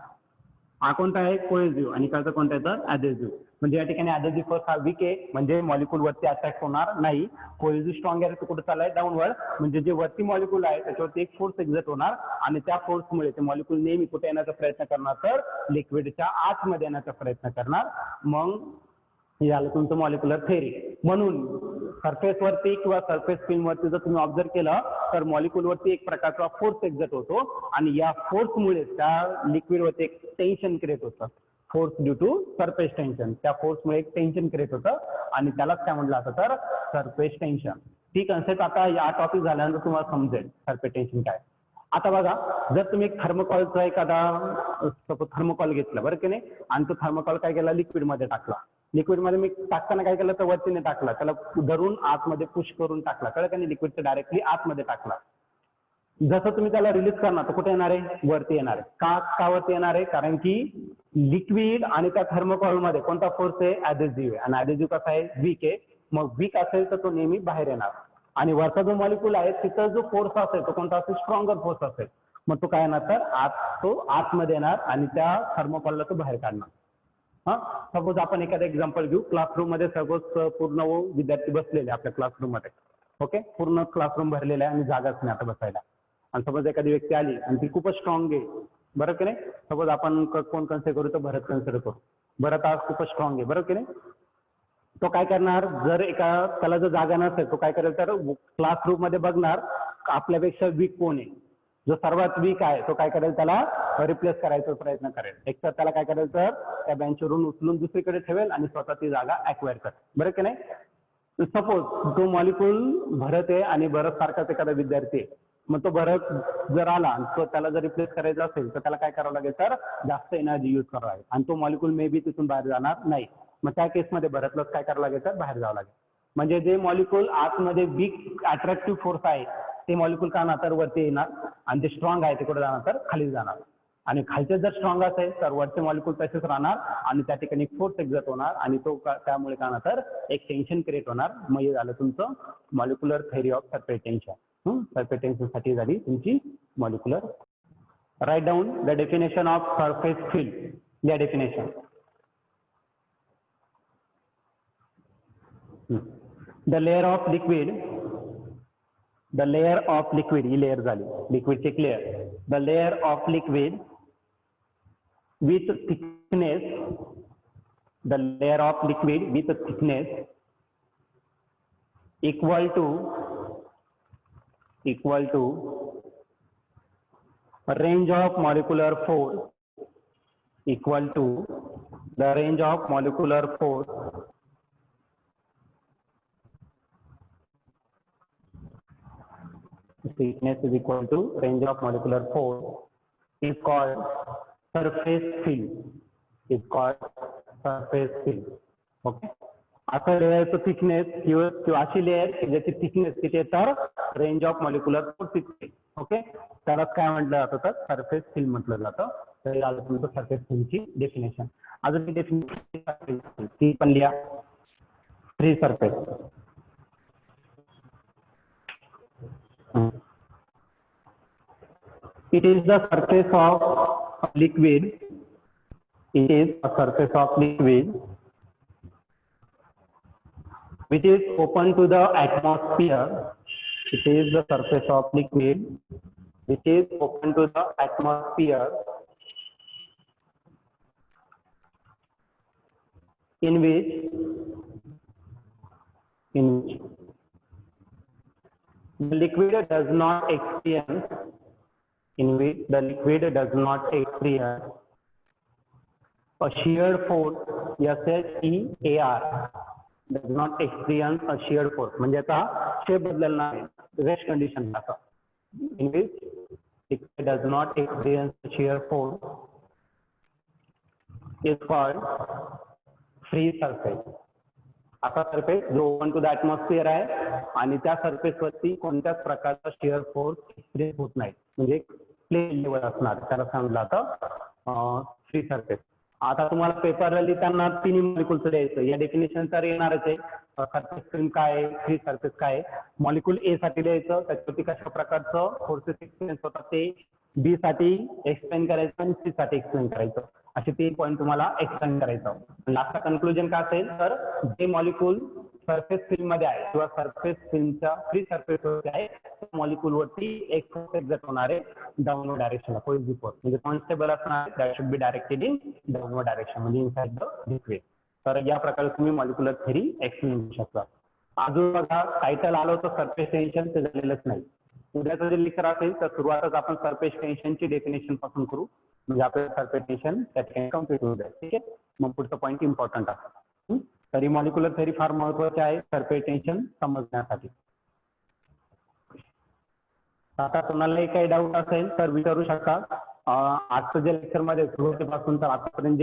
हा कोणता आहे कोहेसिव्ह आणि इकडचा कोणता आहे तर ऍडहेसिव्ह. म्हणजे या ठिकाणी ऍडहेसिव्ह फोर्स हा वीक आहे, म्हणजे मॉलिक्यूल वरती अटॅक होणार नाही. कोहेसिव्ह स्ट्रॉंग आहे, तो कुठे चाललाय डाऊनवर्ड, म्हणजे जे वरती मॉलिक्यूल आहे त्याच्यावरती एक फोर्स एक्झर्ट होणार आणि त्या फोर्समुळे ते मॉलिक्यूल नेहमी कुठे येण्याचा प्रयत्न करणार तर लिक्विडच्या आतमध्ये येण्याचा प्रयत्न करणार. मग हे झालं तुमचं मॉलिक्युलर थेअरी. म्हणून सरफेस वरती किंवा सरफेस फिल्म वरती जर तुम्ही ऑब्झर्व केलं तर मॉलिक्यूल वरती एक प्रकारचा फोर्स एक्झर्ट होतो आणि या फोर्समुळे त्या लिक्विड वरती एक टेन्शन क्रिएट होतं. Force due to surface tension. त्या फोर्समुळे एक टेन्शन क्रिएट होतं आणि त्यालाच काय म्हटलं जातं तर सरफेस टेन्शन. ती कन्सेप्ट आता या टॉपिक झाल्यानंतर तुम्हाला समजेल सरफेस टेन्शन काय. आता बघा जर तुम्ही एक थर्मोकॉलचा एखादा थर्मोकॉल घेतला बरं की नाही, आणि तो थर्मोकॉल काय केला लिक्विड मध्ये टाकला. लिक्विड मध्ये मी टाकताना काय केलं तर वरतीने टाकला, त्याला धरून आतमध्ये पुश करून टाकला. कळलं का नाही. लिक्विडचं डायरेक्टली आतमध्ये टाकला. जसं तुम्ही त्याला रिलीज करणार तर कुठे येणार आहे वरती येणार आहे. का वरती येणार आहे, कारण की लिक्विड आणि त्या थर्मोकॉल मध्ये कोणता फोर्स आहे ऍडहेसिव्ह आहे, आणि ऍडहेसिव्ह कसा आहे वीक आहे. मग वीक असेल तर तो नेहमी बाहेर येणार, आणि वरचा जो मॉलिक्यूल आहे तिथं जो फोर्स असेल तो कोणता असेल स्ट्रॉंगर फोर्स असेल. मग तो काय येणार तर तो आतमध्ये येणार आणि त्या थर्मोकॉलला तो बाहेर काढणार. हा, सपोज आपण एखादं एक्झाम्पल घेऊ. क्लासरूम मध्ये सपोज पूर्ण विद्यार्थी बसलेले आपल्या क्लासरूम मध्ये. ओके, पूर्ण क्लासरूम भरलेला आहे आणि जागाच नाही आता बसायला. आणि सपोज एखादी व्यक्ती आली आणि ती खूपच स्ट्रॉंग आहे, बरं की नाही. सपोज आपण कोण कन्सिडर करू तर भरत कन्सिडर करू. भरत आज खूपच स्ट्रॉंग आहे, बरं की नाही. तो काय करणार, जर त्याला जर जागा नसेल तो काय करेल तर क्लासरूम मध्ये बघणार आपल्यापेक्षा वीक कोण आहे. जो सर्वात वीक आहे तो काय करेल, त्याला रिप्लेस करायचा प्रयत्न करेल. एक तर त्याला काय करेल तर त्या बेंचवरून उचलून दुसरीकडे ठेवेल आणि स्वतः ती जागा अक्वायर करेल, बरं की नाही. सपोज तो मॉलिक्यूल भरत आहे आणि भरत सारखाच एखादा विद्यार्थी आहे. मग तो भरत जर आला तो त्याला जर रिप्लेस करायचा असेल तर त्याला काय करावं लागेल तर जास्त एनर्जी युज करावं लागेल आणि तो मॉलिक्यूल मे बी तिथून बाहेर जाणार नाही. मग त्या केसमध्ये भरतलाच काय करावं लागेल तर बाहेर जावं लागेल. म्हणजे जे मॉलिक्यूल आतमध्ये वीक अट्रॅक्टिव्ह फोर्स आहे ते मॉलिक्यूल का ना तर वरती येणार आणि जे स्ट्रॉंग आहे ते कुठे जाणार तर खाली जाणार. आणि खालचे जर स्ट्रॉंग असेल तर वरचे मॉलिक्यूल तसेच राहणार आणि त्या ठिकाणी फोर्स एक्झर्ट होणार आणि तो त्यामुळे का ना तर एक टेन्शन क्रिएट होणार. मग हे झालं तुमचं molecular theory of surface tension. Surface tension साठी झाली तुमची molecular. Write down the definition of surface field. या definition. The layer of liquid. The layer of liquid, ही लेअर झाली लिक्विड ची एक layer. The layer of liquid with thickness, the layer of liquid with thickness equal to range of molecular force, equal to the range of molecular force thickness is equal to range of molecular force is called surface field. Is called surface field. Okay. असं लेअरचं thickness किंवा अशी layer ज्याची thickness किती आहे तर range of molecular force इतके. Okay, त्यालाच काय म्हटलं जातं तर सरफेस फील्ड म्हटलं जातं. तर आलं तुमचं सरफेस फील्डची डेफिनेशन. अजून ती डेफिनेशन ती पण लिहा. Free surface. It is the surface of liquid. It is a surface of liquid which is open to the atmosphere. It is the surface of liquid which is open to the atmosphere in which the liquid does not experience a shear force. SHEAR does not experience a shear force. म्हणजे आता shape बदलला नाही, rest condition आता. In which liquid does not experience a shear force is called free surface. असा surface जो open to the atmosphere आहे आणि त्या सरफेस वरती कोणत्याच प्रकारचा शिअर फोर्स एक्सप्रेस होत नाही, म्हणजे प्लेन लेवल असणार, त्याला सांगितलं आता फ्री सरफेस. आता तुम्हाला पेपरला लिहिताना तिन्ही मॉलिक्युलचं द्यायचं. या डेफिनेशन तर येणारच आहे. सरफेस फिल्म काय आहे, फ्री सरफेस काय आहे. मॉलिक्युल ए साठी द्यायचं, त्याच्यावरती कशा प्रकारचं फोर्सेस एक्सपिरियन्स होतात ते. बी साठी एक्सप्लेन करायचं आणि सी साठी एक्सप्लेन करायचं. असे 3 पॉईंट तुम्हाला एक्सप्लेन करायचं. लास्टचा कन्क्लुजन काय असेल तर जे मॉलिक्यूल सरफेस फिल्म मध्ये आहे किंवा सरफेस फिल्मच्या फ्री सरफेस वरती आहे त्या मॉलिक्यूल वरती एक फोर्स एक्झर्ट होणार आहे डाऊनवर्ड डायरेक्शनला. कोई फोर्स म्हणजे कॉन्स्टेबल असणार, that should be directed in downward direction, म्हणजे इनसाइड द लिक्विड. तर या प्रकारे तुम्ही मॉलिक्युलर थेरी एक्सप्लेन करू शकता. अजून बघा टायटल आलं होतं सरफेस टेन्शन, ते झालेलंच नाही. उद्याचं जे लेक्चर असेल तर सुरुवातच आपण सरफेस टेन्शनची डेफिनेशन पासून करू, म्हणजे आपल्याला सरफेस टेन्शन त्या ठिकाणी कम्प्लीट होऊ जाईल. ठीक आहे, मग पुढचं पॉईंट इम्पॉर्टंट आहे. तरी मॉलिक्युलर थेरी फार महत्वाची आहे सरफेस टेन्शन समजण्यासाठी. आता कोणालाही काही डाऊट असेल तर विचारू शकता. आजचं जे लेक्चर मध्ये सुरुवातीपासून तर आतापर्यंत